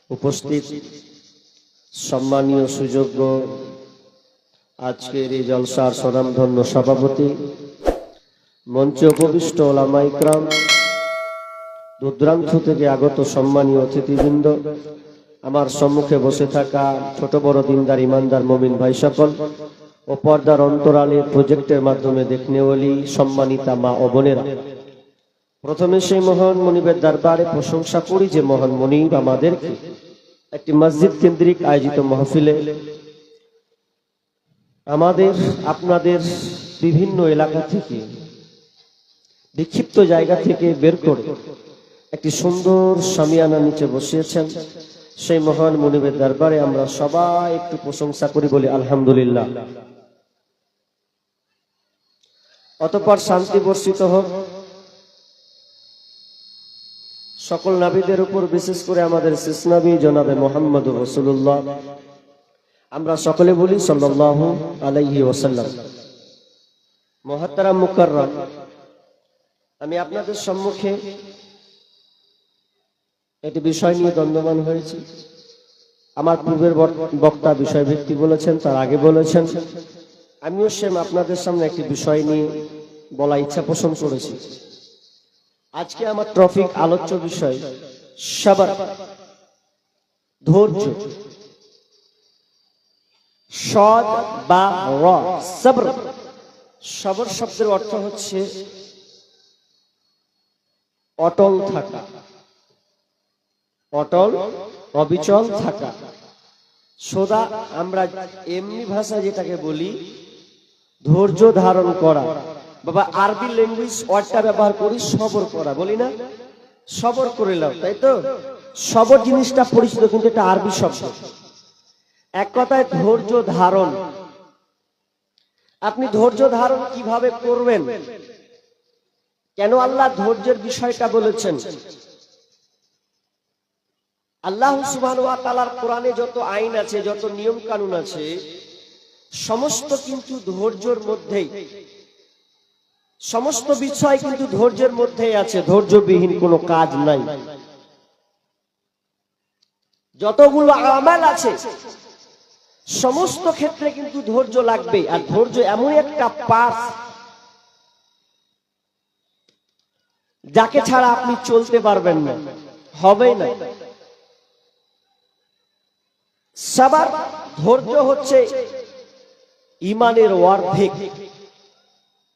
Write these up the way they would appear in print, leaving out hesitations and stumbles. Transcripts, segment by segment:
উপস্থিত সম্মানীয় সুযোগ্য আজকের এই জলসার স্বনামধন্য সভাপতি, মঞ্চে উপবিষ্ট ওলামা ইকরাম, দূরদূরান্ত থেকে আগত সম্মানীয় অতিথিবৃন্দ, আমার সম্মুখে বসে থাকা ছোট বড় দিনদার ইমানদার মুমিন ভাই সকল ও পর্দার অন্তরালে প্রজেক্টের মাধ্যমে দেখনেওয়ালি সম্মানিতা মা ও বোনেরা, প্রথমে সেই মহান মনিবের দরবারে প্রশংসা করি যে মহান মনিব আমাদেরকে একটি মসজিদ কেন্দ্রিক আয়োজিত মাহফিলে আমাদের আপনাদের বিভিন্ন এলাকা থেকে বিক্ষিপ্ত জায়গা থেকে বের করে একটি সুন্দর শামিয়ানা নিচে বসিয়েছেন। সেই মহান মনিবের দরবারে আমরা সবাই একটু প্রশংসা করি, বলি আলহামদুলিল্লাহ। অতঃপর শান্তি বর্ষিত হোক সকল নবীদের উপর, বিশেষ করে আমাদের শেষ নবী জনাবে মুহাম্মদ রাসূলুল্লাহ। আমরা সকলে বলি সাল্লাল্লাহু আলাইহি ওয়াসাল্লাম। মুহতারাম মুকাররম, আমি আপনাদের সম্মুখে একটি বিষয় নিয়ে দ্বন্দ্বমান হয়েছি। আমার পূর্বের বক্তা বিষয়ভিত্তিক বলেছেন, তার আগে বলেছেন, আমিও সেম আপনাদের সামনে একটি বিষয় নিয়ে বলা ইচ্ছা পোষণ করেছি। আজকে আমার টপিক, আলোচ্য বিষয় সবর, ধৈর্য। সদ বা র, সবর। সবর শব্দের অর্থ হচ্ছে অটল থাকা, অটল অবিচল থাকা। সোজা আমরা এমনি ভাষা যেটাকে বলি ধৈর্য ধারণ করা। বাবা আরবি ল্যাঙ্গুয়েজ ওয়ার্ডটা ব্যবহার করি সবর করা, বলি না সবর করে নাও, তাই তো? সবর জিনিসটা পরিচিত, কিন্তু এটা আরবি শব্দ। এক কথায় ধৈর্য ধারণ। আপনি ধৈর্য ধারণ কিভাবে করবেন? কেন আল্লাহ ধৈর্যের বিষয়টা বলেছেন? আল্লাহ সুবহানাহু ওয়া তাআলার কোরআনে যত আইন আছে, যত নিয়ম কানুন আছে, সমস্ত কিন্তু ধৈর্যের মধ্যেই, সমস্ত বিষয় কিন্তু ধৈর্যের মধ্যেই আছে। ধৈর্যবিহীন কোনো কাজ নাই। যতগুলো আমাল আছে সমস্ত ক্ষেত্রে কিন্তু ধৈর্য লাগবে। আর ধৈর্য এমন একটা পাস যাকে ছাড়া আপনি চলতে পারবেন না, হবেই না। সবর, ধৈর্য হচ্ছে ঈমানের অর্ধেক।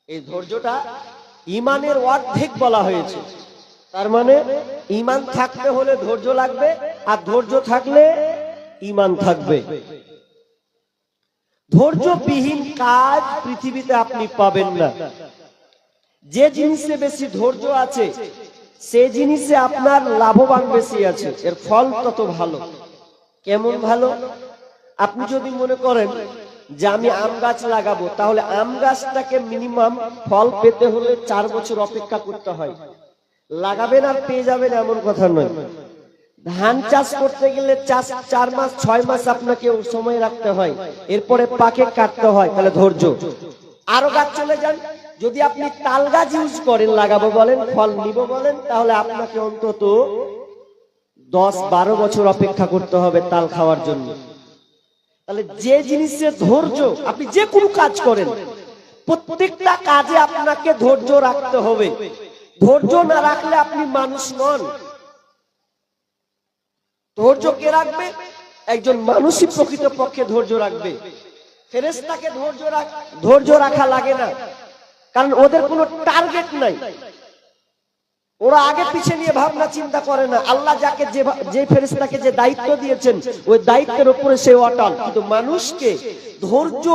এই ধৈর্যটা ঈমানের অর্ধেক বলা হয়েছে। তার মানে ঈমান থাকতে হলে ধৈর্য লাগবে, আর ধৈর্য থাকলে ঈমান থাকবে। ধৈর্যবিহীন কাজ পৃথিবীতে আপনি পাবেন না। যে জিনিসে বেশি ধৈর্য আছে সে জিনিসে আপনার লাভবান বেশি আছে, এর ফল তত ভালো। কেমন ভালো? আপনি যদি মনে করেন যে আমি আম গাছ লাগাবো, তাহলে আম গাছটাকে মিনিমাম ফল পেতে হলে 4 বছর অপেক্ষা করতে হয়। লাগাবেন আর পেয়ে যাবেন এমন কথা নয়। ধান চাষ করতে গেলে 4 মাস 6 মাস আপনাকে সময় রাখতে হয়, এরপরে পাকে কাটতে হয়। তাহলে ধৈর্য। আরো গাছ চলে যান, যদি আপনি তাল গাছ ইউজ করেন, লাগাবো বলেন, ফল নিব বলেন, তাহলে আপনাকে অন্তত 10-12 বছর অপেক্ষা করতে হবে তাল খাওয়ার জন্য। তাহলে যে জিনিসে ধৈর্য, আপনি যে কোনো কাজ করেন, প্রত্যেকটা কাজে আপনাকে ধৈর্য রাখতে হবে। ধৈর্য না রাখলে আপনি মানুষ নন। ধৈর্য কে রাখবে? একজন মানুষই প্রকৃতপক্ষে ধৈর্য রাখবে। ফেরেশতাকে ধৈর্য রাখা লাগে না, কারণ ওদের কোনো টার্গেট নাই। ওরা আগে পিছে নিয়ে ভাবনা চিন্তা করে না। আল্লাহ যাকে যে ফেরেশতাকে যে দায়িত্ব দিয়েছেন, ওই দায়িত্বের উপরে সে অটল। কিন্তু মানুষকে ধৈর্য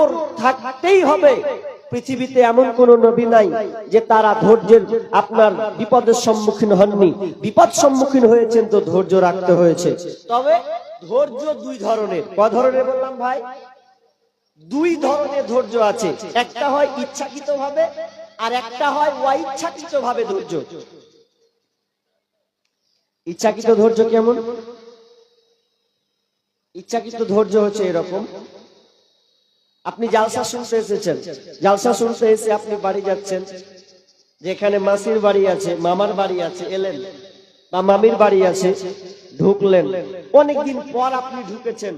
থাকতেই হবে। পৃথিবীতে এমন কোন নবী নাই যে তারা ধৈর্যের আপনার বিপদের সম্মুখীন হননি। বিপদ সম্মুখীন হয়েছেন তো ধৈর্য রাখতে হয়েছে। তবে ধৈর্য 2 ধরনের। কয় ধরনের বললাম ভাই? 2 ধরনের ধৈর্য আছে। একটা হয় ইচ্ছাকৃত ভাবে, আর একটা হয় অইচ্ছাকৃত ভাবে ধৈর্য। ইচ্ছাকৃত ধৈর্য কেমন? ইচ্ছাকৃত ধৈর্য হচ্ছে এরকম, আপনি জালসা শুনতে এসেছেন, জালসা শুনতে এসে আপনি বাড়ি যাচ্ছেন, যেখানে মাসির বাড়ি আছে, মামার বাড়ি আছে, এলেন, বা মামির বাড়ি আছে, ঢুকলেন, অনেকদিন পর আপনি ঢুকেছেন।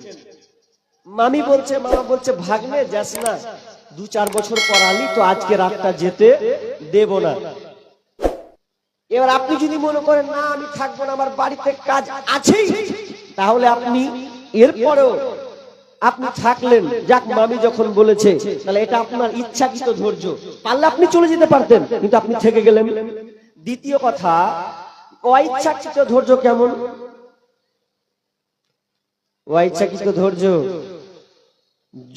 মামি বলছে, মামা বলছে, ভাগ্নে যাস না, 2-4 বছর পর আলি তো, আজকে রাতটা যেতে দেব না। এবার আপনি যদি মনে করেন না আমি থাকবো না, আমার বাড়িতে কাজ আছেই, তাহলে আপনি এরপরেও আপনি থাকলেন। যাক, মামি যখন বলেছে, তাহলে এটা আপনার ইচ্ছাকৃত ধৈর্য। পারলে আপনি চলে যেতে পারতেন, কিন্তু আপনি থেকে গেলেন। দ্বিতীয় কথা, অইচ্ছাকৃত ধৈর্য কেমন? অইচ্ছাকৃত ধৈর্য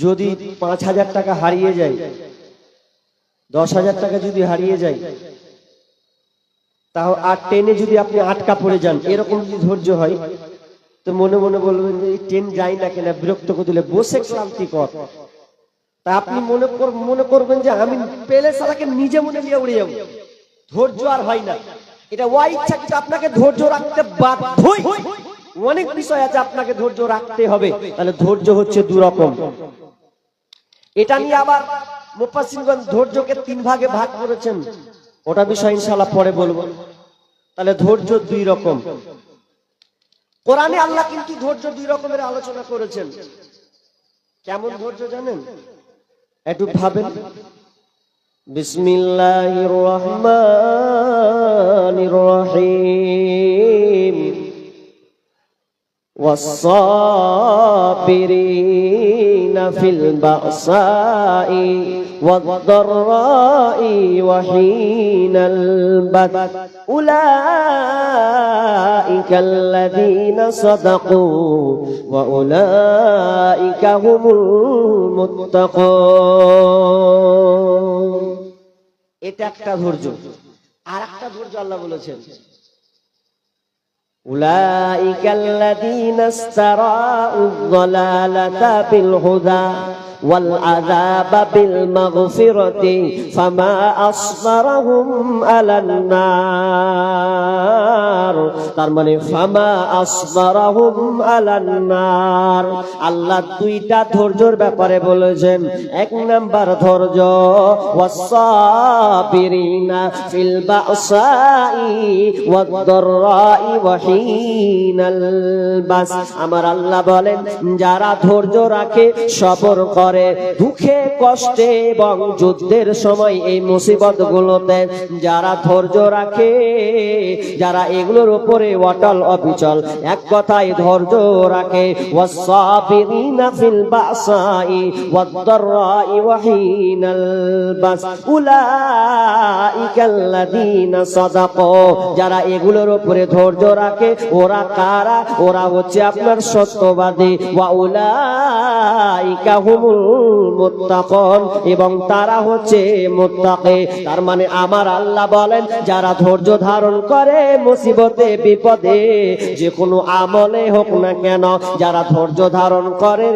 যদি 5,000 টাকা হারিয়ে যায়, 10,000 টাকা যদি হারিয়ে যায়, তাও আর ট্রেনে যদি আপনি আটকা পড়ে যান, এরকম যদি ধৈর্য হয়, তো মনে মনে বলবেন যে এই ট্রেন যায় না কেন, বিরক্ত করে দিলে, বসে ক্লান্তিকর। তা আপনি মনে করবেন যে আমি পেলে সারাকে নিজে মনে নিয়ে উড়ে যাবো। ধৈর্য আর হয় না, এটা অইচ্ছাকৃত। আপনাকে ধৈর্য রাখতে বাধ্যই। অনেক বিষয় আছে আপনাকে ধৈর্য রাখতে হবে। তাহলে ধৈর্য হচ্ছে 2 রকম। এটা নিয়ে আবার মুফাসসিরগণ ধৈর্যকে 3 ভাগে ভাগ করেছেন, ওটা বিষয় ইনশাআল্লাহ পরে বলবো। তাহলে ধৈর্য 2 রকম। কোরআনে আল্লাহ কিন্তু ধৈর্য 2 রকমের আলোচনা করেছেন। কেমন ধৈর্য জানেন? একটু ভাবেন। বিসমিল্লাহির রহমানির রহিম। والصابرين في البأساء والضراء وحين البأس أولئك الذين صدقوا وأولئك هم المتقون। এটা একটা ধৈর্য। আর একটা ধৈর্য আল্লাহ বলেছেন, أولئك الذين استرأوا الضلالة بالهدى والعذاب بالمغفرة فما أصبرهم على النار। তার মানে ফামা আসবারাহুম আলান নার। আল্লাহ 2টা ধৈর্যের ব্যাপারে বলেছেন। 1 নাম্বার ধৈর্য ওয়াসাবিরিনা ফিল বাসাই ওয়াদ-দাররাই ওয়া হিনাল বাস। আমার আল্লাহ বলেন, যারা ধৈর্য রাখে, সবর করে, দুঃখে কষ্টে এবং যুদ্ধের সময়, এই মুসিবতগুলোতে যারা ধৈর্য রাখে, যারা এগুলোর উপরে অটল অবিচল, এক কথায় ধৈর্য রাখে, ওয়াসাবিরিনা ফিল বাসাই ওয়াদ-দাররাই ওয়া হিনাল বাস উলাইকাল্লাযীনা সাদাকু। যারা এগুলোর উপরে ধৈর্য রাখে, ওরা কারা? ওরা হচ্ছে আপনার সত্যবাদী। ওয়া উলাইকা হুমুল মুত্তাকুন, এবং তারা হচ্ছে মুত্তাকি। তার মানে আমার আল্লাহ বলেন, যারা ধৈর্য ধারণ করে মুসিবতে বিপদে, যে কোনো আমলে হোক না কেন, যারা ধৈর্য ধারণ করে,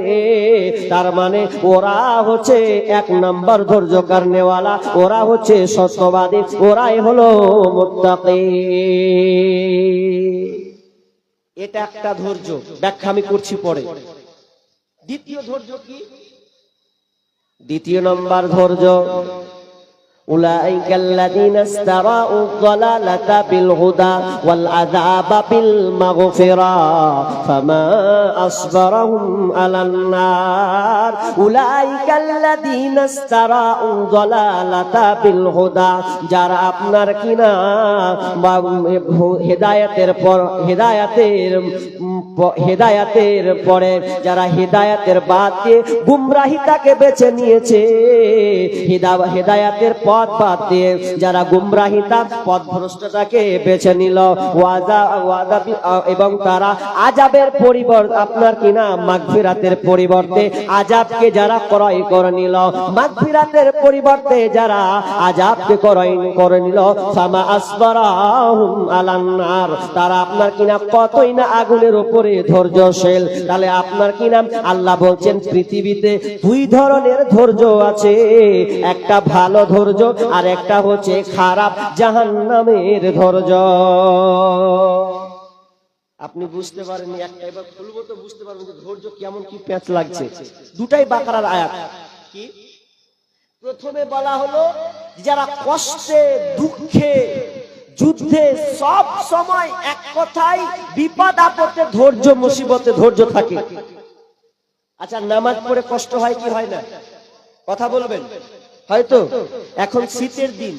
তার মানে ওরা হচ্ছে 1 নাম্বার ধৈর্য কারণেওয়ালা, ওরা হচ্ছে সত্যবাদী, ওরাই হলো মুত্তাকি। এটা একটা ধৈর্য, ব্যাখ্যা আমি করছি পরে। দ্বিতীয় ধৈর্য কি? দ্বিতীয় নম্বর ধৈর্য, أولئك الذين استرأوا الضلالة بالهدى والعذاب بالمغفرة فما أصبرهم على النار। أولئك الذين استرأوا الضلالة بالهدى, যারা আপনার কিনা হেদায়াতের পরে, যারা হেদায়াতের বাদ দিয়ে গুমরাহিতাকে বেছে নিয়েছে, হেদায়াতের পথ বাদ দিয়ে যারা গুমরাহিতা পথভ্রষ্টতাকে বেছে নিল, এবং তারা আযাবের পরিবর্তে আপনার কিনা মাগফিরাতের পরিবর্তে আযাবকে যারা ক্রয় করে নিল, মাগফিরাতের পরিবর্তে যারা আযাবকে ক্রয় করে নিল, ফামা আসবারাহুম আলান নার, তারা আপনার কিনা কতই না আগুনের উপরে ধৈর্যশীল। তাহলে আপনার কিনা আল্লাহ বলছেন, পৃথিবীতে 2 ধরনের ধৈর্য আছে, একটা ভালো ধৈর্য আর একটা হচ্ছে খারাপ জাহান্নামের ধৈর্য। আপনি বুঝতে পারেননি, একটা এবার খুলবো তো বুঝতে পারবেন যে ধৈর্য কেমন কি প্যাঁচ লাগছে। 2টাই বাকারার আয়াত। কি? প্রথমে বলা হলো যারা কষ্টে দুঃখে যুদ্ধে সব সময় এক কথায় বিপদ আপদে ধৈর্য, মুসিবতে ধৈর্য থাকে। আচ্ছা, নামাজ পড়ে কষ্ট হয় কি হয় না? কথা বলবেন। হয়তো এখন শীতের দিন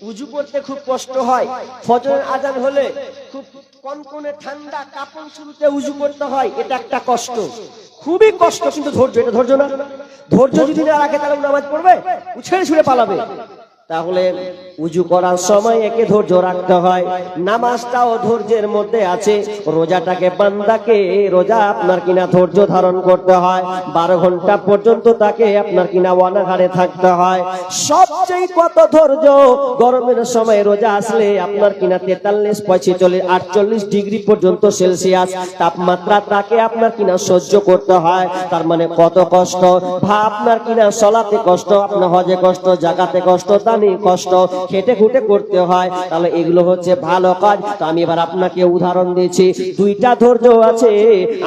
উজু করতে খুব কষ্ট হয়, ফজরের আজান হলে খুব কনকনে ঠান্ডা কাপড় শুরুতে উজু করতে হয়, এটা একটা কষ্ট, খুবই কষ্ট। কিন্তু ধৈর্য, এটা ধৈর্য না? ধৈর্য যদি না রাখে তাহলে নামাজ পড়বে, ছেড়ে ছুড়ে পালাবে। তাহলে উজু করার সময় একে ধৈর্য রাখতে হয়। নামাজটাও ধৈর্যের মধ্যে আছে। রোজাটাকে, বান্দাকে রোজা আপনার কিনা ধৈর্য ধারণ করতে হয়। 12 ঘন্টা পর্যন্ত তাকে আপনার কিনা অনাহারে থাকতে হয়। সবচেয়ে কত ধৈর্য, গরমের সময় রোজা আসলে আপনার কিনা 43, 45, 48 ডিগ্রি পর্যন্ত সেলসিয়াস তাপমাত্রা তাকে আপনার কিনা সহ্য করতে হয়। তার মানে কত কষ্ট। আপনার কিনা সলাতে কষ্ট, আপনার হজে কষ্ট, জাকাতে কষ্ট, কষ্ট, খেটে খুটে করতে হয়। তাহলে এগুলো হচ্ছে ভালো কাজ। তো আমি এবার আপনাকে উদাহরণ দিয়েছি। দুইটা ধৈর্য আছে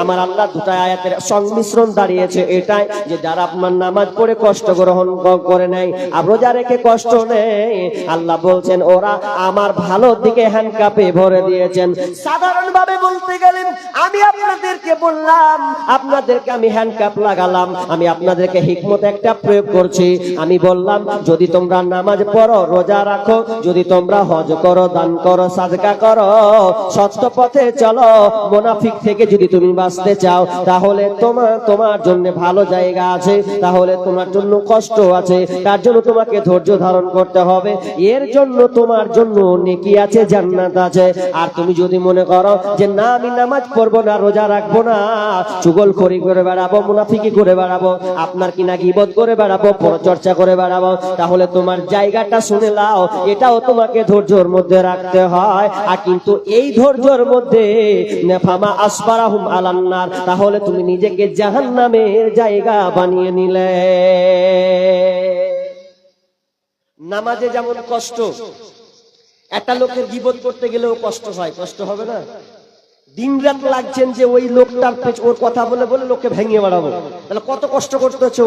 আমার আল্লাহ, দুটা আয়াতের সংমিশ্রণ দাঁড়িয়েছে এটাই, যে যারা আপনার নামাজ পড়ে কষ্ট গ্রহণ করে নেয় আর রোজা রেখে কষ্ট নেয়, আল্লাহ বলছেন ওরা আমার ভালোর দিকে হ্যান্ডকাপে ভরে দিয়েছেন। সাধারণ ভাবে বলতে গেলেন, আমি আপনাদেরকে বললাম, আপনাদেরকে আমি হ্যান্ডকাপ লাগালাম, আমি আপনাদেরকে হিকমত একটা প্রয়োগ করছি। আমি বললাম যদি তোমরা নামাজ পড়ো, রোজা রাখো, যদি তোমরা হজ করো, দান করো, সাদকা করো, সত্য পথে চলো, মুনাফিক থেকে যদি তুমি বাঁচতে চাও, তাহলে তোমার জন্য ভালো জায়গা আছে, তাহলে তোমার জন্য কষ্ট আছে। তার জন্য তোমাকে ধৈর্য ধারণ করতে হবে। এর জন্য তোমার জন্য নেকি আছে, জান্নাত আছে। আর তুমি যদি মনে করো যে না, আমি নামাজ পড়বো না, রোজা রাখবো না, চুগলখড়ি করে বেড়াবো, মুনাফিকি করে বেড়াবো, আপনার কিনা গীবত করে বেড়াবো, পরচর্চা করে বেড়াবো, তাহলে তোমার জায়গাটা শুনে লাও, এটাও তোমাকে ধৈর্যের মধ্যে রাখতে হয়। আর কিন্তু এই ধৈর্যের মধ্যে নেফামা আসবারাহুম আলান্নার, তাহলে তুমি নিজেকে জাহান্নামের জায়গা বানিয়ে নিলে। নামাজে যেমন কষ্ট, একটা লোকের গীবত করতে গেলেও কষ্ট হয়, কষ্ট হবে না? দিন রাত লাগছেন যে ওই লোকটার ওর কথা বলে বলে লোককে ভেঙে বেড়াবো, তাহলে কত কষ্ট করতে হচ্ছে।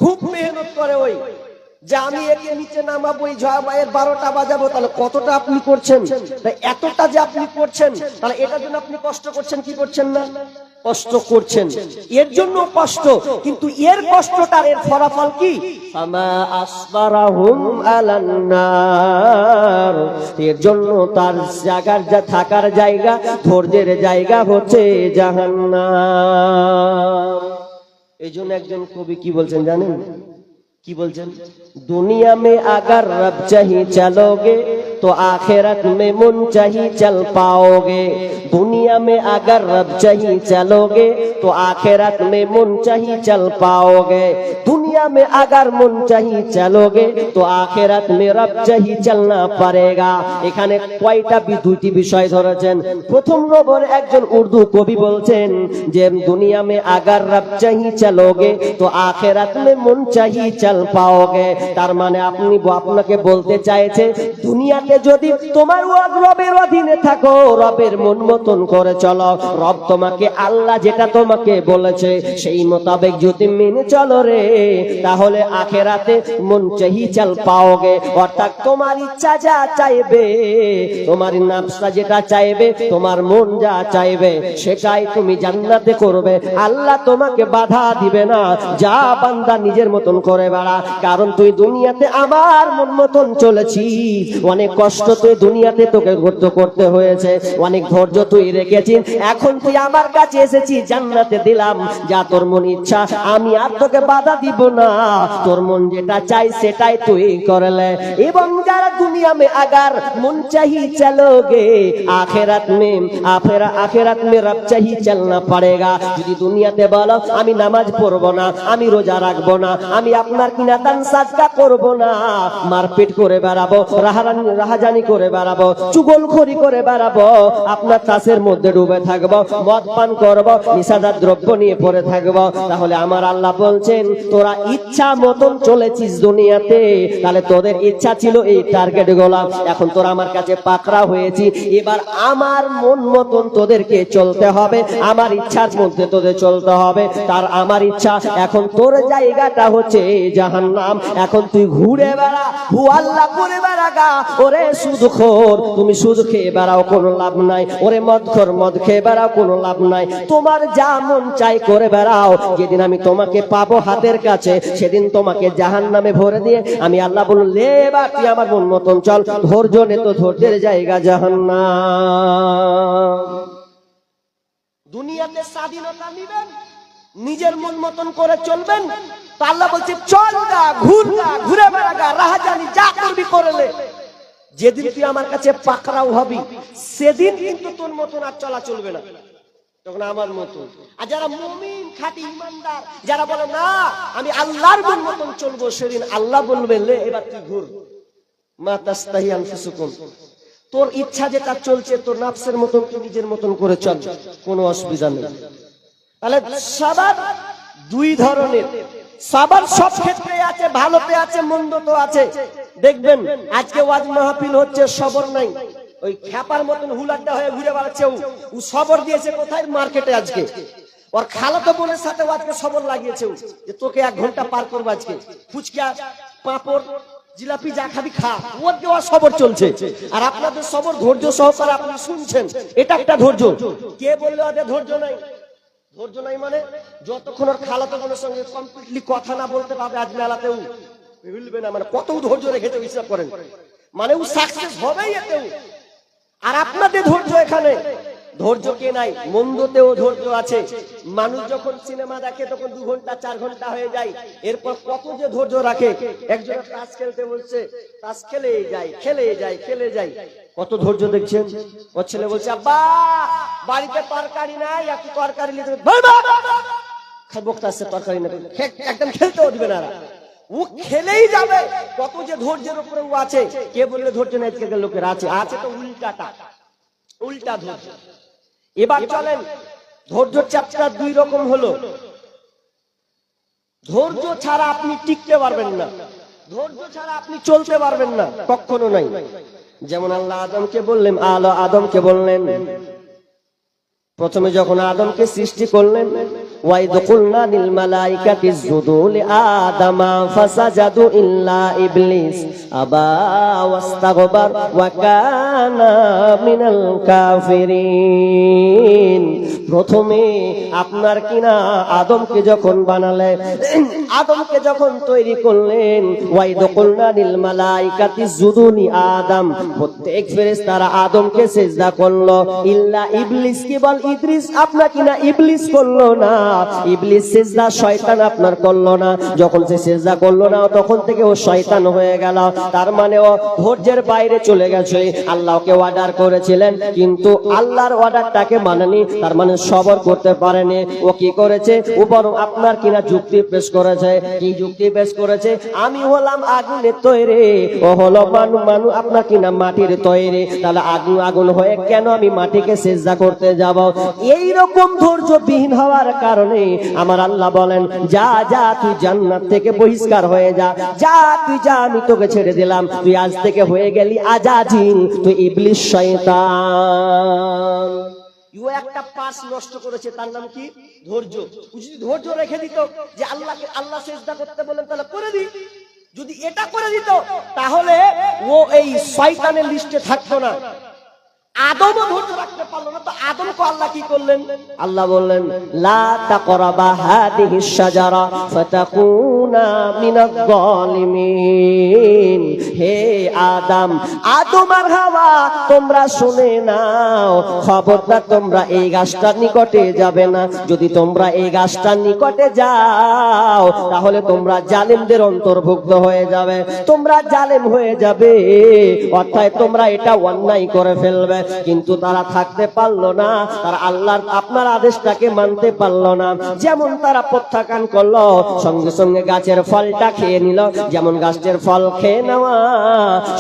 খুব মেহনত করে ওই যে আমি একে নিচে নামাবো, এই জয়াবাইয়ের 12টা বাজাবো, তাহলে কতটা আপনি করছেন? এতটা যে আপনি করছেন, তাহলে এটার জন্য আপনি কষ্ট করছেন কি করছেন না? কষ্ট করছেন, এর জন্য কষ্ট। কিন্তু এর কষ্টটার এর ফলাফল কি? ফামা আসবারাহুম আলান্নার, এর জন্য তার জায়গার যা থাকার জায়গা, ধৈর্যের জায়গা হচ্ছে জাহান্নাম। এই জন্য একজন কবি কি বলছেন জানেন? কি বলছেন? दुनिया में अगर रब चाही चलोगे तो आखिरत में मुन चाही चल पाओगे। दुनिया में अगर रब चाही चलोगे तो आखिरत में मुन चाही चल पाओगे। दुनिया में अगर मुन चाही चलोगे तो आखिरत में रब चाही चलना पड़ेगा। এখানে কয়টা দুইটি বিষয় ধরেছেন। প্রথম নম্বর একজন উর্দু কবি বলছেন যে দুনিয়া में अगर रब चाही चलोगे तो आखिरत में मुन चाही चल पाओगे। তার মানে আপনি আপনাকে বলতে চাইছে দুনিয়াতে যদি তোমার রবের অধীনে থাকো, রবের মন মতন করে চলো, রব তোমাকে আল্লাহ যেটা তোমাকে বলেছে সেই মোতাবেক যদি মেনে চলো রে, তাহলে আখেরাতে মন চাহি চল পাওগে। অর্থাৎ তোমার ইচ্ছা যা চাইবে, তোমার নাফসা যেটা চাইবে, তোমার মন যা চাইবে সেটাই তুমি জান্নাতে করবে। আল্লাহ তোমাকে বাধা দিবে না, যা বান্দা নিজের মতন করে বেড়া। কারণ তুই দুনিয়াতে আমার মন মতন চলেছিস, অনেক কষ্ট তুই দুনিয়াতে তোকে করতে হয়েছে, অনেক ধৈর্য তুই রেখেছিস, এখন তুই আমার কাছে এসেছিস, জান্নাতে দিলাম, যা তোর মন ইচ্ছা, আমি আর তোকে বাধা দিব না, তোর মন যেটা চাই সেটাই তুই করলে। এবং যারা দুনিয়া মে আগার মন চাহি চলোগে আখেরাত মে রব চাহি চলনা পড়েগা। যদি দুনিয়াতে বলো আমি নামাজ পড়বো না, আমি রোজা রাখবো না, আমি আপনার কিনা দান সাদকা করবো না, মারপিট করে বেড়াবো, রাহাজানি করে বেড়াবো, চুগলখড়ি করে বেড়াবো, আপনার চাষের মধ্যে ডুবে থাকবো, মদ পান করবো, নিশাদার দ্রব্য নিয়ে পড়ে থাকবো, তাহলে আমার আল্লাহ বলছেন তোরা ইচ্ছা মতন চলেছিস দুনিয়াতে, তাহলে তোদের ইচ্ছা ছিল এই টার্গেট গুলা, এখন তোরা আমার কাছে পাকড়া হয়েছি, এবার আমার মন মতন তোদেরকে চলতে হবে, আমার ইচ্ছার মধ্যে তোদের চলতে হবে। তার আমার ইচ্ছা এখন তোর জায়গাটা হচ্ছে জাহান্নাম। এখন তুই ঘুরে বেড়া, হু আল্লাহ করে বেড়া গা। ওরে সুদখোর, তুমি সুদ খেয়ে বেড়াও, কোনো লাভ নাই। ওরে মদখোর, মদ খেয়ে বেড়াও, কোনো লাভ নাই। তোমার যা মন চাই করে বেড়াও, যেদিন আমি তোমাকে পাবো হাতের কাছে, সেদিন তোমাকে জাহান্নামে ভরে দিয়ে আমি আল্লাহ বলুন, লে বা তুই আমার মন মতন চল। ধৈর্য নে, তো ধৈর্যের জায়গা জাহান্নাম। দুনিয়াতে স্বাধীনতা নিবেন, নিজের মন মতন করে চলবেন, তো আল্লাহ বলছে চল গা, ঘুর গা, ঘুরে বেড়া গা, রাহাজানি যা করবি করলে। যেদিন তুই আমার কাছে পাকড়াও হবি, সেদিন কিন্তু তোর মতন আর চলা চলবে না, তখন আমার মতন। আর যারা মুমিন, খাঁটি ইমানদার, যারা বলে না আমি আল্লাহর মন মতন চলবো, সেদিন আল্লাহ বলবে লে এবার তুই ঘুর। মা তাস্তাহি আনফুসুকুম, তোর ইচ্ছা যেটা চলছে তোর নাফসের মতন তুই নিজের মতন করে চল, কোনো অসুবিধা নেই। তাহলে সাবার দুই ধরনের, সাবার সব ক্ষেত্রে আছে, ভালোতে আছে, মন্দতে আছে। দেখবেন আজকে ওয়াজ মাহফিল হচ্ছে, সবর নাই, ওই খ্যাপার মতন হুলাড্ডা হয়ে ঘুরে বেড়াচ্ছে। ও সবর দিয়েছে কোথায়? মার্কেটে। আজকে ওর খালাতো বোনের সাথে আজকে সবর লাগিয়েছে, যে তোকে 1 ঘন্টা পার করবো আজকে, ফুচকা, পাঁপড়, জিলাপি যা খাবি খা। ওর দেওয়া সবর চলছে, আর আপনাদের সবর ধৈর্য সহকারে আপনি শুনছেন, এটা একটা ধৈর্য। কে বললে ওদের ধৈর্য নাই? ধৈর্য নাই মানে যতক্ষণ ওর খালাতো বোনের সঙ্গে কমপ্লিটলি কথা না বলতে পারবে আজ মেলাতেও ভুলবে না, মানে কত ধৈর্য রেখেছে হিসাব করেন, মানে ও সাকসেস হবেই এতেও। আর আপনাদের ধৈর্য এখানে, ধৈর্য কে নাই? মন্দতেও ধৈর্য আছে। মানুষ যখন সিনেমা দেখে তখন 2 ঘন্টা 4 ঘন্টা হয়ে যায়, এরপর কত যে ধৈর্য রাখে। একজন তাস খেলতে বলছে, তাস খেলেই যায়, খেলেই যায়, খেলে যায়, কত ধৈর্য দেখছেন। ওর ছেলে বলছে আব্বা বাড়িতে তরকারি নাই, একটু তরকারি নিতে। বক্তা আসছে, তরকারি না, একদম খেলতেও দিবে না। ও খেলেই যাবে, কত যে ধৈর্যের উপরে ও আছে। কে বললে ধৈর্য নাই? আজকের লোকের আছে, আছে তো উল্টাটা, উল্টা ধৈর্য। এবার চলেন, ধৈর্য চ্যাপ্টার 2 রকম হলো। ধৈর্য ছাড়া আপনি টিকতে পারবেন না, ধৈর্য ছাড়া আপনি চলতে পারবেন না, কখনো নাই। যেমন আল্লাহ আদমকে বললেন, আদমকে বললেন, প্রথমে যখন আদমকে সৃষ্টি করলেন, ওয়াইদ কুলনা লিল মালাইকাতি ইসজুদু লিআদামা ফাসাজাদু ইল্লা ইবলিস আবা ওয়াস্তাগবার ওয়া কানা মিনাল কাফিরিন। প্রথমে আপনার কিনা আদমকে যখন বানালেন, আদমকে যখন তৈরি করলেন, ওয়াইদ কুলনা লিল মালাইকাতি ইসজুদু লিআদাম, প্রত্যেক ফেরেশতারা আদমকে সিজদা করলো, ইল্লা ইবলিস, কি বল ইদ্রিস আপনার কিনা ইবলিস করলো না। ইবলিস সিজদা শয়তান আপনার করলো না। যখন সে সিজদা করলো না, তখন থেকে ও শয়তান হয়ে গেল। তার মানে ও ধৈর্যের বাইরে চলে গেছে। আল্লাহকে অর্ডার করেছিলেন, কিন্তু আল্লাহর অর্ডারটাকে মানেনি, তার মানে সবর করতে পারেনি। ও কি করেছে? ও বরং আপনার কিনা যুক্তি পেশ করেছে। কি যুক্তি পেশ করেছে? আমি হলাম আগুনের তৈরি, ও হলো মানু আপনার কিনা মাটির তৈরি, তাহলে আগুন হয়ে কেন আমি মাটিকে সিজদা করতে যাব? এইরকম ধৈর্যবিহীন হওয়ার কারণে আমার আল্লাহ বলেন, যা যা তুই জান্নাত থেকে বহিষ্কার হয়ে যা, যা তুই যা, আমি তোকে ছেড়ে দিলাম, তুই আজ থেকে হয়ে গেলি আজাজিল, তুই ইবলিস, শয়তান। ও একটা পাস নষ্ট করেছে, তার নাম কি? ধৈর্য। যদি ধৈর্য রেখে দিত, যে আল্লাহ সিজদা করতে বলেন তাহলে করে দি, যদি এটা করে দিত, তাহলে ও এই শয়তানের লিস্টে থাকতো না। আদমও ধৈর্য রাখতে পারলো না, তো আদমকে আল্লাহ কি করলেন? আল্লাহ বললেন, লা তাকরাবা হাদিহিস শাজারা ফাতাকুনা মিনাজ জালিমিন। হে আদম আর হাওয়া, তোমরা শুনে নাও, খবরদার তোমরা এই গাছটার নিকটে যাবে না। যদি তোমরা এই গাছটার নিকটে যাও, তাহলে তোমরা জালিমদের অন্তর্ভুক্ত হয়ে যাবে, তোমরা জালিম হয়ে যাবে, অর্থাৎ তোমরা এটা অন্যায় করে ফেলবে। কিন্তু তারা থাকতে পারলো না, তারা আল্লাহর আপনার আদেশটাকে মানতে পারলো না। যেমন তারা প্রত্যাখ্যান করলো, সঙ্গে সঙ্গে গাছের ফলটা খেয়ে নিল। যেমন গাছের ফল খেয়ে নেওয়া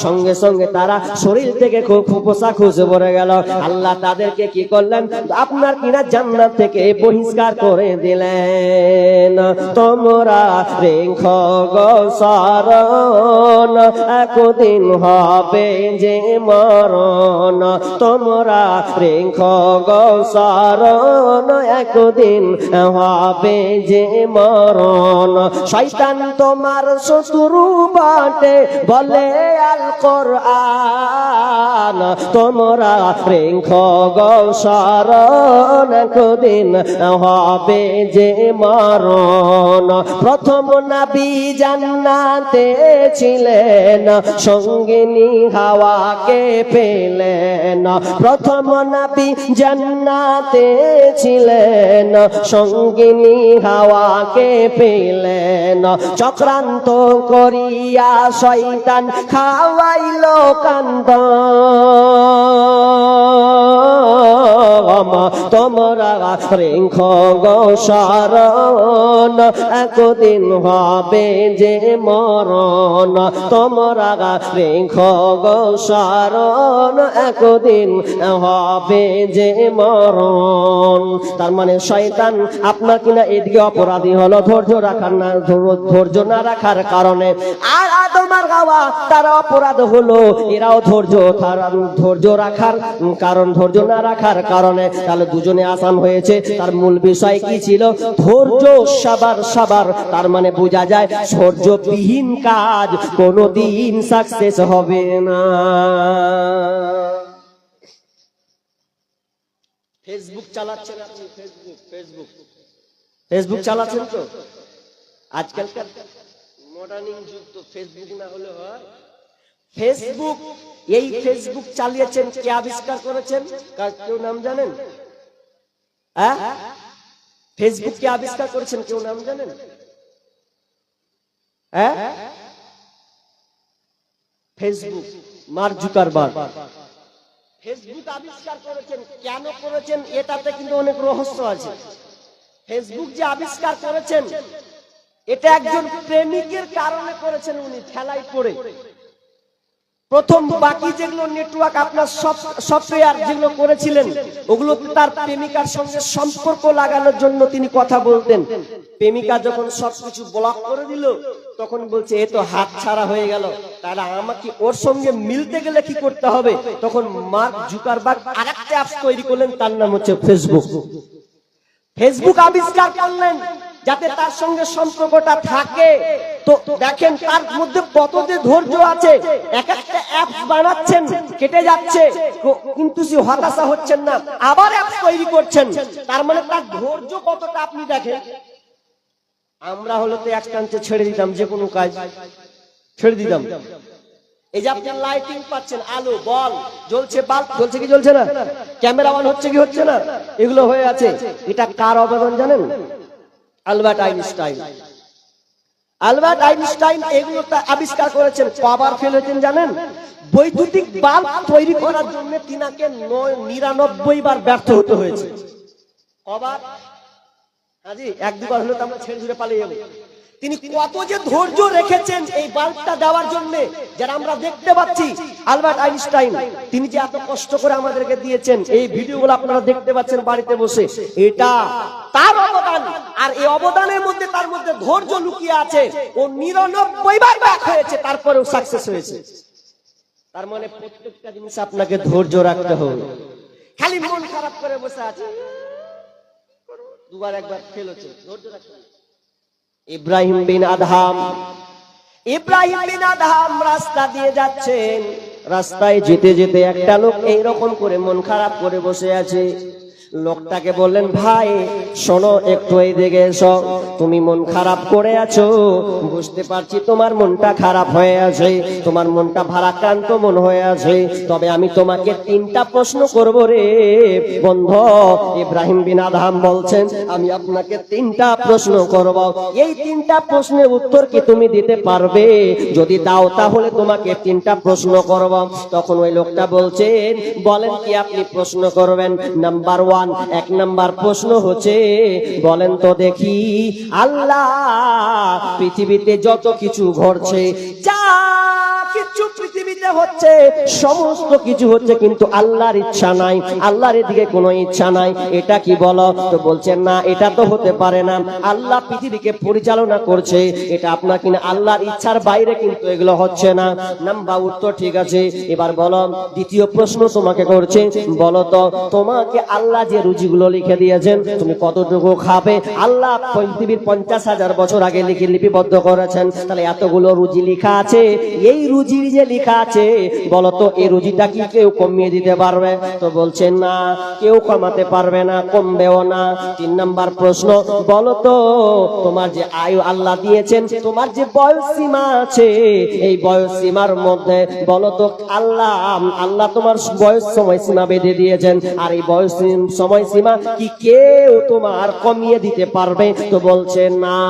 সঙ্গে সঙ্গে তারা শরীর থেকে খুব ফোঁপসা খুঁজে পড়ে গেল। আল্লাহ তাদেরকে কি করলেন? আপনার কিনা জান্নাত থেকে বহিষ্কার করে দিলেন। তোমরা রেখো গো শরণ, একদিন হবে যে মরণ। তোমরা রেখো গো শরণ, একদিন হবে যে মরণ। শয়তান তোমার শত্রু বটে বলে আল কোরআন, তোমরা রেখো গো শরণ, একদিন হবে যে মরণ। প্রথম নবী জান্নাতে ছিলেন, সঙ্গিনী হাওয়াকে পেলেন। প্রথম নবী জান্নাতে ছিলেন, সঙ্গিনী হাওয়াকে পেলেন। চক্রান্ত করিয়া শয়তান খাওয়াইল কান্দ, তোমরা রেখো গো শরণ, একদিন হবে যে মরণ। তোমরা রেখো গো শরণ, একদিন হবে যে মরণ। তার মানে শয়তান আপনার কিনা এদিকে অপরাধী হলো ধৈর্য রাখার না, ধৈর্য না রাখার কারণে। আর আদম আর হাওয়া তারা অপরাধ হলো, এরাও ধৈর্য রাখার কারণ, ধৈর্য না রাখার কারণে। তাহলে দুজনে আসান হয়েছে। তার মূল বিষয় কি ছিল? ধৈর্য, সাবার। তার মানে বোঝা যায় ধৈর্যবিহীন কাজ কোনোদিন সাকসেস হবে না। ফেসবুক চালাচ্ছেন আপনি? ফেসবুক চালাচ্ছেন তো? আজকালকার মডার্নিং যুগ তো, ফেসবুক না হলে হয়? ফেসবুক, এই ফেসবুক চালিয়েছেন কে, আবিষ্কার করেছেন? কেউ নাম জানেন? ফেসবুক কে আবিষ্কার করেছেন কেউ নাম জানেন? ফেসবুক মার্ক জুকারবার্গ ফেসবুক আবিষ্কার করেছেন। কেন করেছেন এটাতে কিন্তু অনেক রহস্য আছে। ফেসবুক যে আবিষ্কার করেছেন এটা একজন প্রেমিকের কারণে করেছেন। উনি ঠেলাই পড়ে প্রথম বাকি যেগুলো নেটওয়ার্ক আপনার সফটওয়্যার যেগুলো করেছিলেন ওগুলো তার প্রেমিকার সঙ্গে সম্পর্ক লাগানোর জন্য তিনি কথা বলতেন। প্রেমিকা যখন সবকিছু ব্লক করে দিল তখন বলছে এ তো হাত ছাড়া হয়ে গেল, তাহলে আমাকে ওর সঙ্গে মিলতে গেলে কি করতে হবে? তখন মার্ক জুকারবার্গ আরেকটা অ্যাপস তৈরি করলেন, তার নাম হচ্ছে ফেসবুক। ফেসবুক আবিষ্কার করলেন যাতে তার সঙ্গে সম্পর্কটা থাকে। তো দেখেন তার মধ্যে কত যে ধৈর্য আছে। এক একটা অ্যাপস বানাচ্ছেন, কেটে যাচ্ছে, কিন্তু সে হতাশা হচ্ছেন না, আবার অ্যাপস তৈরি করছেন। তার মানে তার ধৈর্য কতটা আপনি দেখেন। আমরা হলো তো এক টানতে ছেড়ে দিতাম, যে কোনো কাজ ছেড়ে দিতাম। এই যে আপনি লাইটিং পাচ্ছেন, আলো বল জ্বলছে, বাল্ব জ্বলছে কি জ্বলছে না, ক্যামেরা অন হচ্ছে কি হচ্ছে না, এগুলো হয়ে আছে। এটা কার অবদান জানেন? Albert Einstein. আলবার্ট আইনস্টাইন এগুলো আবিষ্কার করেছেন। কবার ফেল হয়েছেন জানেন? বৈদ্যুতিক বাল্ব তৈরি করার জন্য তিনাকে 99 বার ব্যর্থ হতে হয়েছে। কবার? হাজি এক দুবার হলে তো আমরা ছেড়ে ছুড়ে পালিয়ে যাবো। তিনি কত যে ধৈর্য রেখেছেন এই বাল্বটা দেওয়ার জন্য, যারা আমরা দেখতে পাচ্ছি। আলবার্ট আইনস্টাইন তিনি যে এত কষ্ট করে আমাদেরকে দিয়েছেন, এই ভিডিওগুলো আপনারা দেখতে পাচ্ছেন বাড়িতে বসে, এটা তার অবদান। আর এই অবদানের মধ্যে তার মধ্যে ধৈর্য লুকিয়ে আছে। ও 99 বার ব্যর্থ হয়েছে, তারপরেও সাকসেস হয়েছে। তার মানে প্রত্যেকটা জিনিস আপনাকে ধৈর্য রাখতে হবে। খালি মন খারাপ করে বসে আছে, দুবার একবার ফেল হচ্ছে, ধৈর্য রাখতে হবে। ইব্রাহিম বিন আদহাম রাস্তা দিয়ে যাচ্ছেন। রাস্তায় যেতে যেতে একটা লোক এইরকম করে মন খারাপ করে বসে আছে। লোকটাকে বললেন, ভাই শোনো, একটু এই দিকে এসো। তুমি মন খারাপ করে আছো, বুঝতে পারছি তোমার মনটা খারাপ হয়ে আছে, তোমার মনটা ভারাক্রান্ত মন হয়ে আছে। তবে আমি তোমাকে 3টা প্রশ্ন করব রে বন্ধু। ইব্রাহিম বিন আদহাম বলছেন, আমি আপনাকে 3টা প্রশ্ন করব। এই 3টা প্রশ্নের উত্তর কি তুমি দিতে পারবে? যদি দাও তাহলে তোমাকে 3টা প্রশ্ন করব। তখন ওই লোকটা বলছেন, বলেন কি আপনি প্রশ্ন করবেন? নাম্বার 1, 1 নাম্বার প্রশ্ন হচ্ছে, বলেন তো দেখি, আল্লাহ পৃথিবীতে যত কিছু ঘটছে, যা কিছু পৃথিবীতে পৃথিবীতে হচ্ছে, সমস্ত কিছু হচ্ছে, কিন্তু আল্লাহর ইচ্ছা নাই, আল্লাহর দিকে কোনো ইচ্ছা নাই। এটা কি বলো? তো বলছেন না, এটা তো হতে পারে না। আল্লাহ পৃথিবীকে পরিচালনা করছে, এটা আপনার কিনা আল্লাহর ইচ্ছার বাইরে কিন্তু এগুলো হচ্ছে না। নাম্বার উত্তর ঠিক আছে। এবার বলো, দ্বিতীয় প্রশ্ন তোমাকে করছে, বলো তো তোমাকে আল্লাহ যে রুজিগুলো লিখে দিয়েছেন তুমি কতটুকু খাবে? আল্লাহ পৃথিবীর 50,000 বছর আগে লিপিবদ্ধ করেছেন, তাহলে এতগুলো রুজি লেখা আছে। এই রুজি যে লেখা আছে, বলো তো এই রুজিটা কি কেউ কমিয়ে দিতে পারবে? তো বলছেন না, কেউ কমাতে পারবে না, কমবেও না। 3 নাম্বার প্রশ্ন, বলো তো তোমার যে আয়ু আল্লাহ দিয়েছেন, তোমার যে বয়স সীমা আছে, এই বয়স সীমার মধ্যে বলো তো আল্লাহ তোমার বয়স সময় সীমা বেঁধে দিয়েছেন, আর এই বয়স সময় সীমা কি কেউ তোমার কমিয়ে দিতে পারবে? তো বলছে না।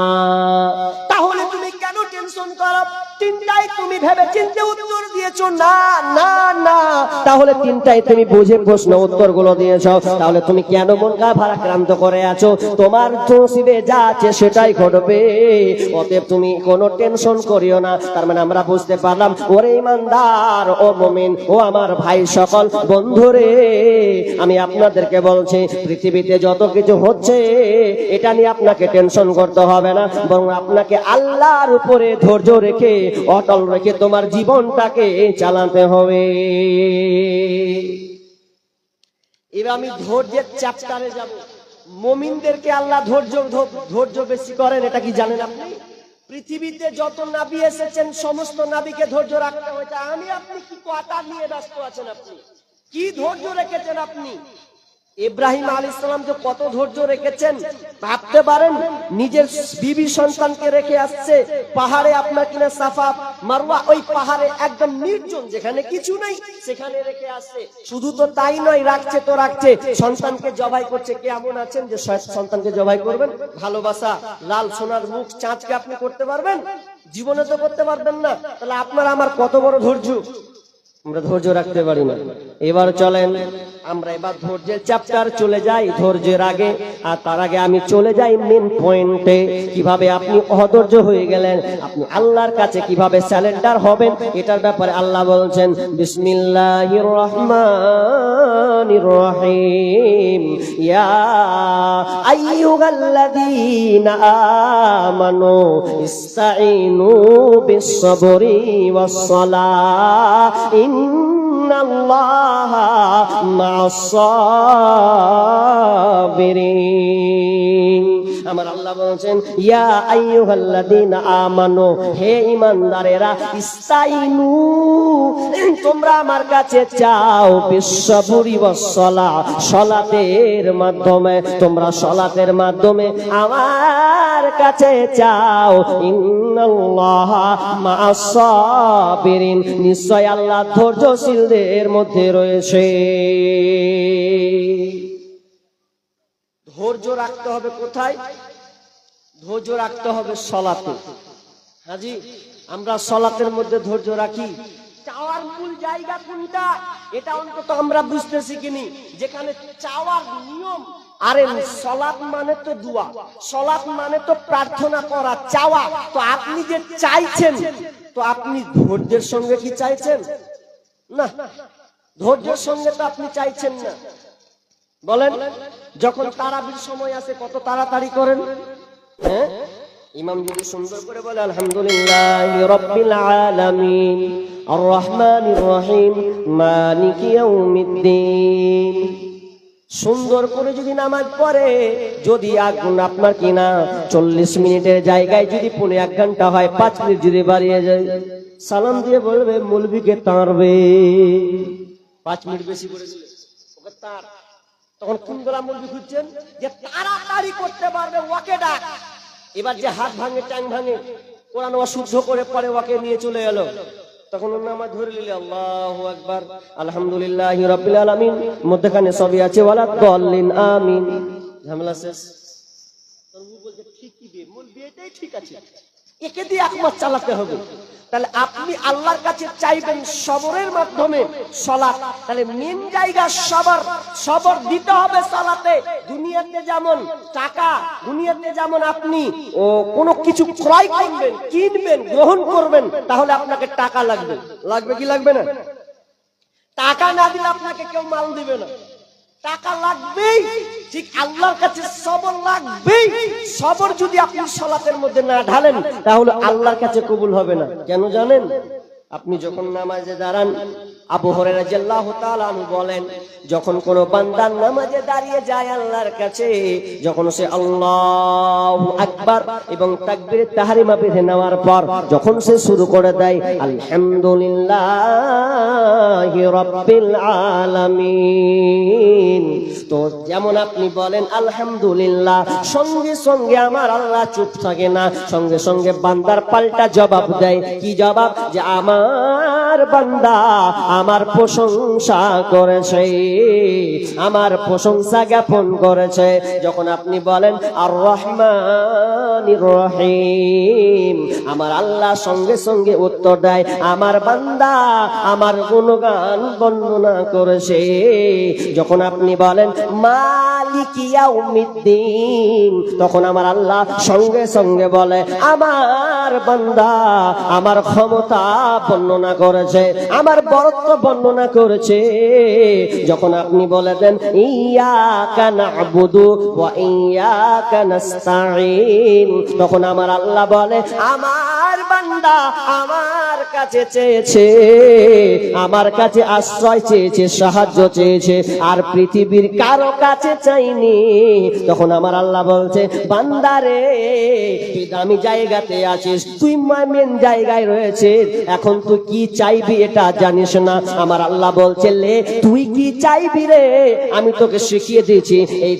তাহলে তুমি কেন টেনশন করো? তিনটাই তুমি ভেবে চিন্তে উত্তর দিয়েছো না না না, তাহলে তিনটাই তুমি বুঝে প্রশ্ন উত্তরগুলো দিয়েছো, তাহলে তুমি কেন মন ভারাক্রান্ত করে আছো? তোমার নসিবে যা আছে সেটাই ঘটবে, অতএব তুমি কোনো টেনশন করিও না। তার মানে আমরা বুঝতে পারলাম, ওরে ইমানদার, ও মুমিন, ও আমার ভাই সকল বন্ধুরে, আমি আপনাদেরকে বলছি পৃথিবীতে যত কিছু হচ্ছে এটা নিয়ে আপনাকে টেনশন করতে হবে না, বরং আপনাকে আল্লাহর উপরে ধৈর্য রেখে, অটল রেখে তোমার জীবনটাকে চালাতে হবে। এবার আমি ধৈর্যের চ্যাপ্টারে যাব। মুমিনদেরকে আল্লাহ ধৈর্য বেশি করেন, এটা কি জানেন আপনি? পৃথিবীতে যত নবী এসেছেন সমস্ত নবীকে ধৈর্য রাখতে হয়েছে। আমি আপনি কি কথা নিয়ে ব্যস্ত আছেন? আপনি কি ধৈর্য রেখেছেন? আপনি ইব্রাহিম আলাইহিস সালাম যে কত ধৈর্য রেখেছেন ভাবতে পারেন? নিজের বিবি সন্তানকে রেখে আসছে পাহাড়ে, আপনার কিনা সাফা মারওয়া, ওই পাহাড়ে একদম নির্জন, যেখানে কিছু নেই সেখানে রেখে আসছে। শুধু তো তাই নয়, রাখছে তো রাখছে, সন্তানকে জবাই করছে। কেমন আছেন যে সন্তানকে জবাই করবেন? ভালোবাসা, লাল সোনার মুখ চাঁদকে আপনি করতে পারবেন? জীবনে তো করতে পারবেন না। তাহলে আপনার আমার কত বড় ধৈর্য, আমরা ধৈর্য রাখতে পারি না। এবার চলেন আমরা এবার ধৈর্যের চ্যাপ্টার চলে যাই ধৈর্যের আগে, আর তার আগে আমি চলে যাই মেন পয়েন্টে। কিভাবে আপনি অধৈর্য হয়ে গেলেন, আপনি আল্লাহর কাছে কিভাবে সারেন্ডার হবেন, এটার ব্যাপারে আল্লাহ বলছেন, বিসমিল্লাহির রহমানির রহিম, ইয়া আইয়ুহাল্লাযীনা আমানু ইসতাঈনু বিস-সাবরি ওয়াস-সালাহ, ইন্নাল্লাহা মা'আস-সাবিরিন। আমার আল্লাহ বলেন, ইয়া আইয়ুহাল্লাযীনা আমানু, হে ঈমানদারেরা, ইসতাঈনু, তোমরা আমার কাছে চাও, বিস-সাবরি ওয়াস-সালাহ, সালাতের মাধ্যমে, তোমরা সালাতের মাধ্যমে আমার কাছে চাও। ইন্নাল্লাহা মা'আস-সাবিরিন, নিশ্চয় আল্লাহ ধৈর্যশীলদের মধ্যে রয়েছে। ধৈর্য রাখতে হবে কোথায়? ধৈর্য রাখতে হবে সালাতে। হাজি, আমরা সালাতের মধ্যে ধৈর্য রাখি। চাওয়ার মূল জায়গা কোনটা, এটা অন্তত আমরা বুঝতে শিখিনি। যেখানে চাওয়ার নিয়ম, আরে সালাত মানে তো দোয়া, সালাত মানে তো প্রার্থনা করা, চাওয়া। তো আপনি যে চাইছেন, তো আপনি ধৈর্যের সঙ্গে কি চাইছেন? না, ধৈর্যের সঙ্গে তো আপনি চাইছেন না। বলেন, যখন তারাবির সময় আসে কত তাড়াতাড়ি করেন? হ্যাঁ, ইমাম যদি সুন্দর করে বলে, আলহামদুলিল্লাহি রাব্বিল আলামিন আর রহমানির রহিম মালিকি ইয়াউমিদ্দিন, সুন্দর করে যদি নামাজ পড়ে, যদি আগুন আপনার কিনা 40 মিনিটের জায়গায় যদি 1 ঘন্টা হয়, 5 মিনিট যদি বাড়িয়ে যায়, সালাম দিয়ে বলবে মৌলভীকে তাড়বে। 5 মিনিট বেশি করে দিলে ওকে তাড়। তখন কোন বেলা মৌলভী খুঁজছেন যে তাড়াতাড়ি করতে পারবে, ওকে ডাক। এবার যে হাত ভাঙে, টাং ভাঙে, কোরআন অশুদ্ধ করে পরে ওকে নিয়ে চলে এলো, তখন ওর নামাজ ধরে নিলে আল্লাহু আকবার, আলহামদুলিল্লাহি রাব্বিল আলামিন, মধ্যখানে সবই আছে, ওয়ালা দাল্লিন আমিন, ঝামেলা শেষ। তখন বলছে ঠিক কি বে, মূল বিয়েটাই ঠিক আছে, একে দিয়ে একমাস চালাতে হবে। তাহলে আপনি আল্লাহর কাছে চাইবেন সবরের মাধ্যমে সালাত। তাহলে মেন জায়গা সবর দিতে হবে সালাতে। দুনিয়াতে যেমন টাকা, দুনিয়াতে যেমন আপনি কোনো কিছু ক্রয় করবেন, কিনবেন, গ্রহণ করবেন, তাহলে আপনাকে টাকা লাগবে। লাগবে কি লাগবে না? টাকা না দিলে আপনাকে কেউ মাল দিবে না। টাকা লাগবেই, ঠিক আল্লাহর কাছে সবর লাগবেই। সবর যদি আপনি সালাতের মধ্যে না ঢালেন তাহলে আল্লাহর কাছে কবুল হবে না। কেন জানেন? আপনি যখন নামাজে দাঁড়ান, আবু হুরায়রা রাদিয়াল্লাহু তাআলা আনহু বলেন, যখন কোন বান্দা নামাজে দাঁড়িয়ে যায় আল্লাহর কাছে, যখন সে আল্লাহু আকবার এবং তাকবীরে তাহরিমা বেঁধে নেওয়ার পর যখন সে শুরু করে দেয় আলহামদুলিল্লাহি রাব্বিল আলামিন, তো যেমন আপনি বলেন আলহামদুলিল্লাহ, সঙ্গে সঙ্গে আমার আল্লাহ চুপ থাকে না, সঙ্গে সঙ্গে বান্দার পাল্টা জবাব দেয়। কি জবাব? যে আমার বান্দা আমার প্রশংসা করেছে, আমার প্রশংসা জ্ঞাপন করেছে। যখন আপনি বলেন আর রহমানির রহিম, আমার আল্লাহ সঙ্গে সঙ্গে উত্তর দেয় আমার বান্দা আমার গুণগান বর্ণনা করেছে। যখন আপনি বলেন মালিক ইয়াউমিদ্দিন, তখন আমার আল্লাহ সঙ্গে সঙ্গে বলে আমার বান্দা আমার ক্ষমতা বর্ণনা করেছে, আমার বরত্ব বর্ণনা করেছে। যখন আপনি বলে দেন ইয়াকা না'বুদু ওয়া ইয়াকা নাস্তাঈন, তখন আমার আল্লাহ বলে আমার বান্দা আমার কাছে চেয়েছে, আমার কাছে আশ্রয় চেয়েছে, সাহায্য চেয়েছে, আর পৃথিবীর কারো কাছে চাইনি। তখন আমার আল্লাহ বলছে বান্দারে তুই দামি জায়গাতে আছিস, তুই মেন জায়গায় রয়েছে, এখন তুই কি চাইবি এটা জানিস না। আমার আল্লাহ বলছে লে তুই কি চাইবি রে, আমি তোকে শিখিয়ে দিয়েছি। এই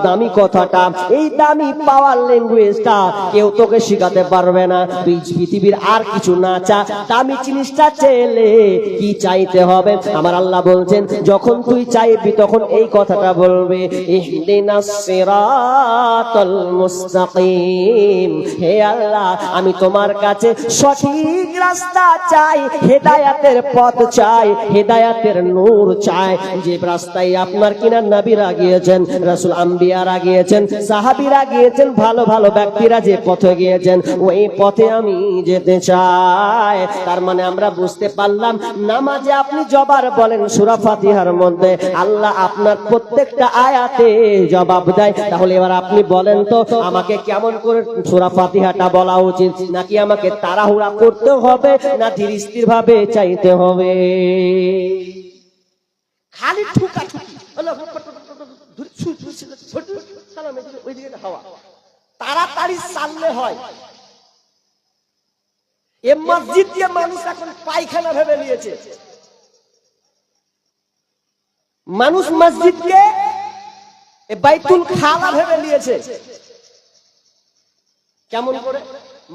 দামি কথাটা, এই দামি পাওয়ার ল্যাঙ্গুয়েজটা কেউ তোকে শিখাতে পারবে না। তুই পৃথিবীর আর কিছু না চা, দামি জিনিসটা চেলে কি চাইতে হবে। আমার আল্লাহ বলছেন যখন তুই চাইবি তখন এই কথাটা বলবে ইহদিনাস সিরাতাল মুস্তাকিম, হে আল্লাহ আমি তোমার কাছে সঠিক রাস্তা চাই, হেদায়েতের পথ চাই, হেদায়েতের নূর চাই। যে রাস্তায় আপনার কিনা নবীরা গিয়েছেন, রাসূল আম্বিয়ারা গিয়েছেন, সাহাবীরা গিয়েছেন, ভালো ভালো ব্যক্তিরা যে পথে গিয়েছেন ওই পথে আমি যেতে চাই। তার মানে আমরা বুঝতে পারলাম নামাজে আপনি জবার বলেন সূরা ফাতিহার মধ্যে আল্লাহ আপনার প্রত্যেকটা আয়াতে জবাব দেয়। তাহলে এবার আপনি বলেন তো আমাকে কেমন করে সূরা ফাতিহাটা বলা উচিত, নাকি আমাকে তাড়াহুড়া করতে হবে, না ধীর স্থির ভাবে চাইতে হবে? খালি ঠুকাঠুকি তাড়াতাড়ি চাললে হয়। এ মসজিদ দিয়ে মানুষ এখন পায়খানা ভেবে নিয়েছে। মানুষ মসজিদকে বাইতুল খালা ভেবে নিয়েছে। কেমন করে?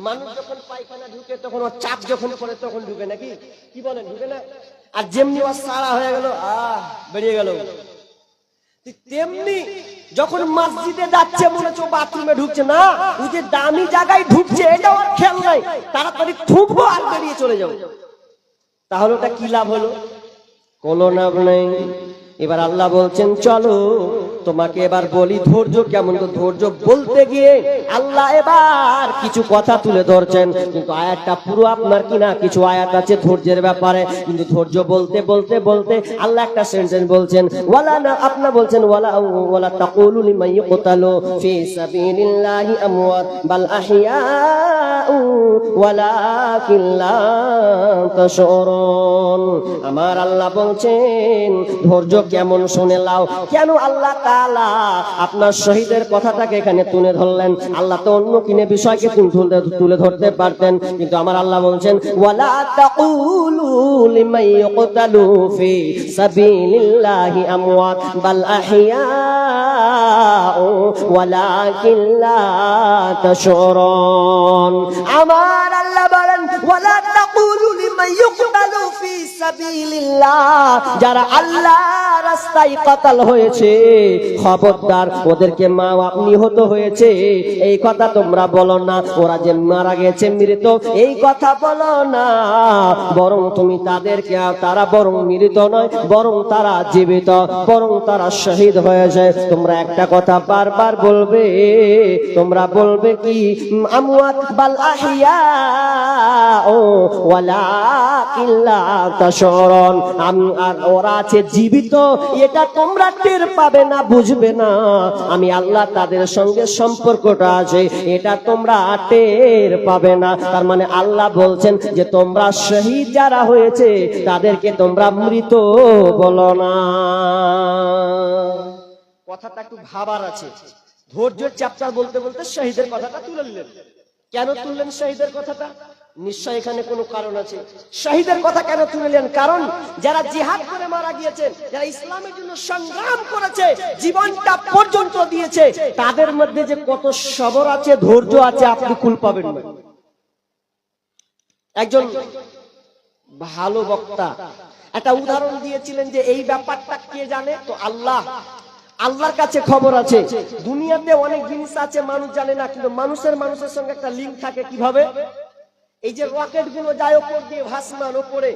মানুষ যখন পায়খানা ঢুকে তখন ওর চাপ যখন পড়ে তখন ঢুকে, নাকি কি বলেন? ঢুকে না? আর যেমনি ওর সারা হয়ে গেল, বেরিয়ে গেল, তেমনি যখন মসজিদে যাচ্ছে মনে হচ্ছে বাথরুমে ঢুকছে না, ওই যে দামি জায়গায় ঢুকছে এটা ওর খেয়াল নাই, তাড়াতাড়ি ঠুকবো আর বেরিয়ে চলে যাবো। তাহলে ওটা কি লাভ হলো? কোনো লাভ নেই। এবার আল্লাহ বলছেন চলো তোমাকে এবার বলি ধৈর্য কেমন। তো ধৈর্য বলতে গিয়ে আল্লাহ এবার কিছু কথা তুলে ধরছেন, কিন্তু আয়াতটা পুরো আপনার কিনা কিছু আয়াত আছে ধৈর্যের ব্যাপারে, কিন্তু ধৈর্য বলতে বলতে বলতে আল্লাহ একটা সেন্টেন্স বলছেন ওয়ালা না, আপনি বলছেন ওয়ালা তাকুলু লিমান ইয়াকতালু ফি সাবিলিল্লাহি আমওয়াত বাল আহইয়াউ ওয়ালাকিন লা তাশউরুন। আমার আল্লাহ বলছেন ধৈর্য কেমন শুনে লাও। কেন আল্লাহ তাআলা আপনার শহীদের কথাটাকে এখানে তুলে ধরলেন? আল্লাহ তো অন্য কিনে বিষয়কে তুলে ধরতে পারতেন, কিন্তু আমার আল্লাহ বলছেন ওয়ালা তাকুলু লিমান ইয়াকতালু ফি সাবিলিল্লাহি আমওয়াত বাল আহইয়াউ ওয়ালাকিন লা তাশউরুন। আমার আল্লাহ বলেন ওয়ালা তাকুলু লিমান ইয়াকতালু ফি সাবিলিল্লাহ, যারা আল্লাহ রাস্তায় কতল হয়েছে খবরদার, ওদেরকে মা নিহত হয়েছে এই কথা তোমরা বলো না, ওরা যে মারা গেছে মৃত এই কথা বলো না, বরং তুমি তাদেরকে, তারা বরং মৃত নয়, বরং তারা জীবিত, বরং তারা শহীদ হয়েছে। তোমরা একটা কথা বারবার বলবে, তোমরা বলবে কি আমওয়াত বাল আহিয়া ও ওয়ালাকিন লা তাশউরুন, আর ওরা আছে জীবিত, এটা তোমরা টের পাবে না, বুঝবে না। আমি আল্লাহ তাদের সঙ্গে সম্পর্কটা আছে এটা তোমরা টের পাবে না। তার মানে আল্লাহ বলছেন যে তোমরা শহীদ যারা হয়েছে তাদেরকে তোমরা মৃত বলো না। কথাটা একটু ভাবার আছে। ধৈর্যের চ্যাপ্টার বলতে বলতে শহীদের কথাটা তুলে নিলেন। কেন তুললেন শহীদের কথাটা? নিশ্চয় এখানে কোনো কারণ আছে। শহীদের কথা কেন তুললেন? কারণ যারা জিহাদ করে মারা গিয়েছেন, যারা ইসলামের জন্য সংগ্রাম করেছে, জীবনটা পর্যন্ত দিয়েছে, তাদের মধ্যে যে কত সবর আছে, ধৈর্য আছে, আপনি কুল পাবেন না। একজন ভালো বক্তা একটা উদাহরণ দিয়েছিলেন যে এই ব্যাপারটা কে জানে? তো আল্লাহ, আল্লাহর কাছে খবর আছে। দুনিয়াতে অনেক জিনিস আছে মানুষ জানে না, কিন্তু মানুষের সঙ্গে একটা লিঙ্ক থাকে। কিভাবে? এই যে রকেট গুলো যায় উপর দিয়ে, ভাসমান উপরে,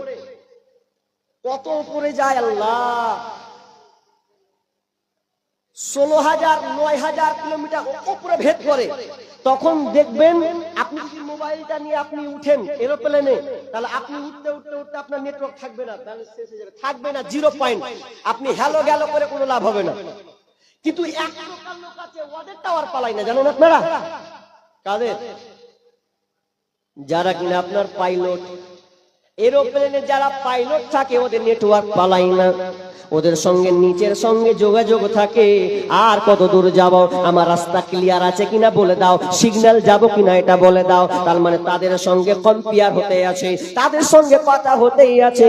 কত উপরে যায় আল্লাহ, 16,000 9,000 কিলোমিটার উপরে ভেদ করে। তখন দেখবেন আপনি যদি মোবাইলটা নিয়ে আপনি উঠেন এরোপ্লেনে, তাহলে আপনি উঠতে উঠতে উঠতে আপনার নেটওয়ার্ক থাকবে না, ব্যালেন্স শেষ হয়ে যাবে, থাকবে না, 0 পয়েন্ট। আপনি হ্যালো গেলো করে কোনো লাভ হবে না। কিন্তু এক প্রকার লোক আছে, ওদের টাওয়ার পালাই না, জানেন আপনারা? কাদের? যারা কিনা আপনার পাইলট, এরোপ্লেনে যারা পাইলট থাকে ওদের নেটওয়ার্ক পালাই না, ওদের সঙ্গে নিচের সঙ্গে যোগাযোগ থাকে। আর কত দূর যাব, আমার রাস্তা ক্লিয়ার আছে কিনা বলে দাও, সিগন্যাল যাব কিনা এটা বলে দাও। তার মানে তাদের সঙ্গে কম্পেয়ার হতে আছে, তাদের সঙ্গে কথা হতেই আছে।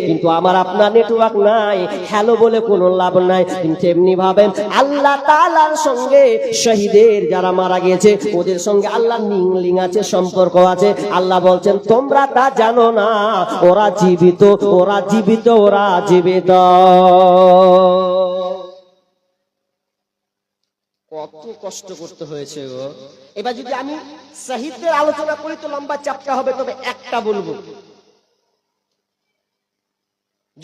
কিন্তু আমার আপনার নেটওয়ার্ক নাই, হ্যালো বলে কোনো লাভ নাই। কিন্তু এমনি ভাবেন আল্লাহ তাআলার সঙ্গে শহীদের যারা মারা গিয়েছে ওদের সঙ্গে আল্লাহ লিঙ্ক আছে, সম্পর্ক আছে। আল্লাহ বলছেন তোমরা তা জানো না, ওরা জীবিত, ওরা জীবিত, ওরা জীবিত। কত কষ্ট করতে হয়েছে গো। এবার যদি আমি শহীদদের আলোচনা করি তো লম্বা চ্যাপ্টার হবে, তবে একটা বলবো।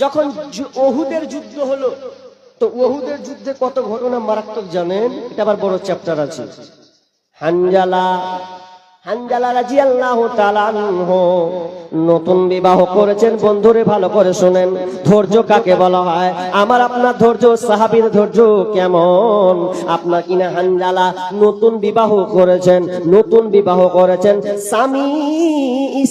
যখন ওহুদের যুদ্ধ হলো, তো ওহুদের যুদ্ধে কত ঘটনা মারাত্মক জানেন? এটা আবার বড় চ্যাপ্টার আছে। হানজালা রাদিয়াল্লাহু তাআলা আনহু নতুন বিবাহ করেছেন। বন্ধুরে ভালো করে শুনেন, ধৈর্য কাকে বলা হয়? আমার আপনার ধৈর্য, সাহাবীর ধৈর্য কেমন? আপনার কিনা হানজালা নতুন বিবাহ করেছেন, নতুন বিবাহ করেছেন, স্বামী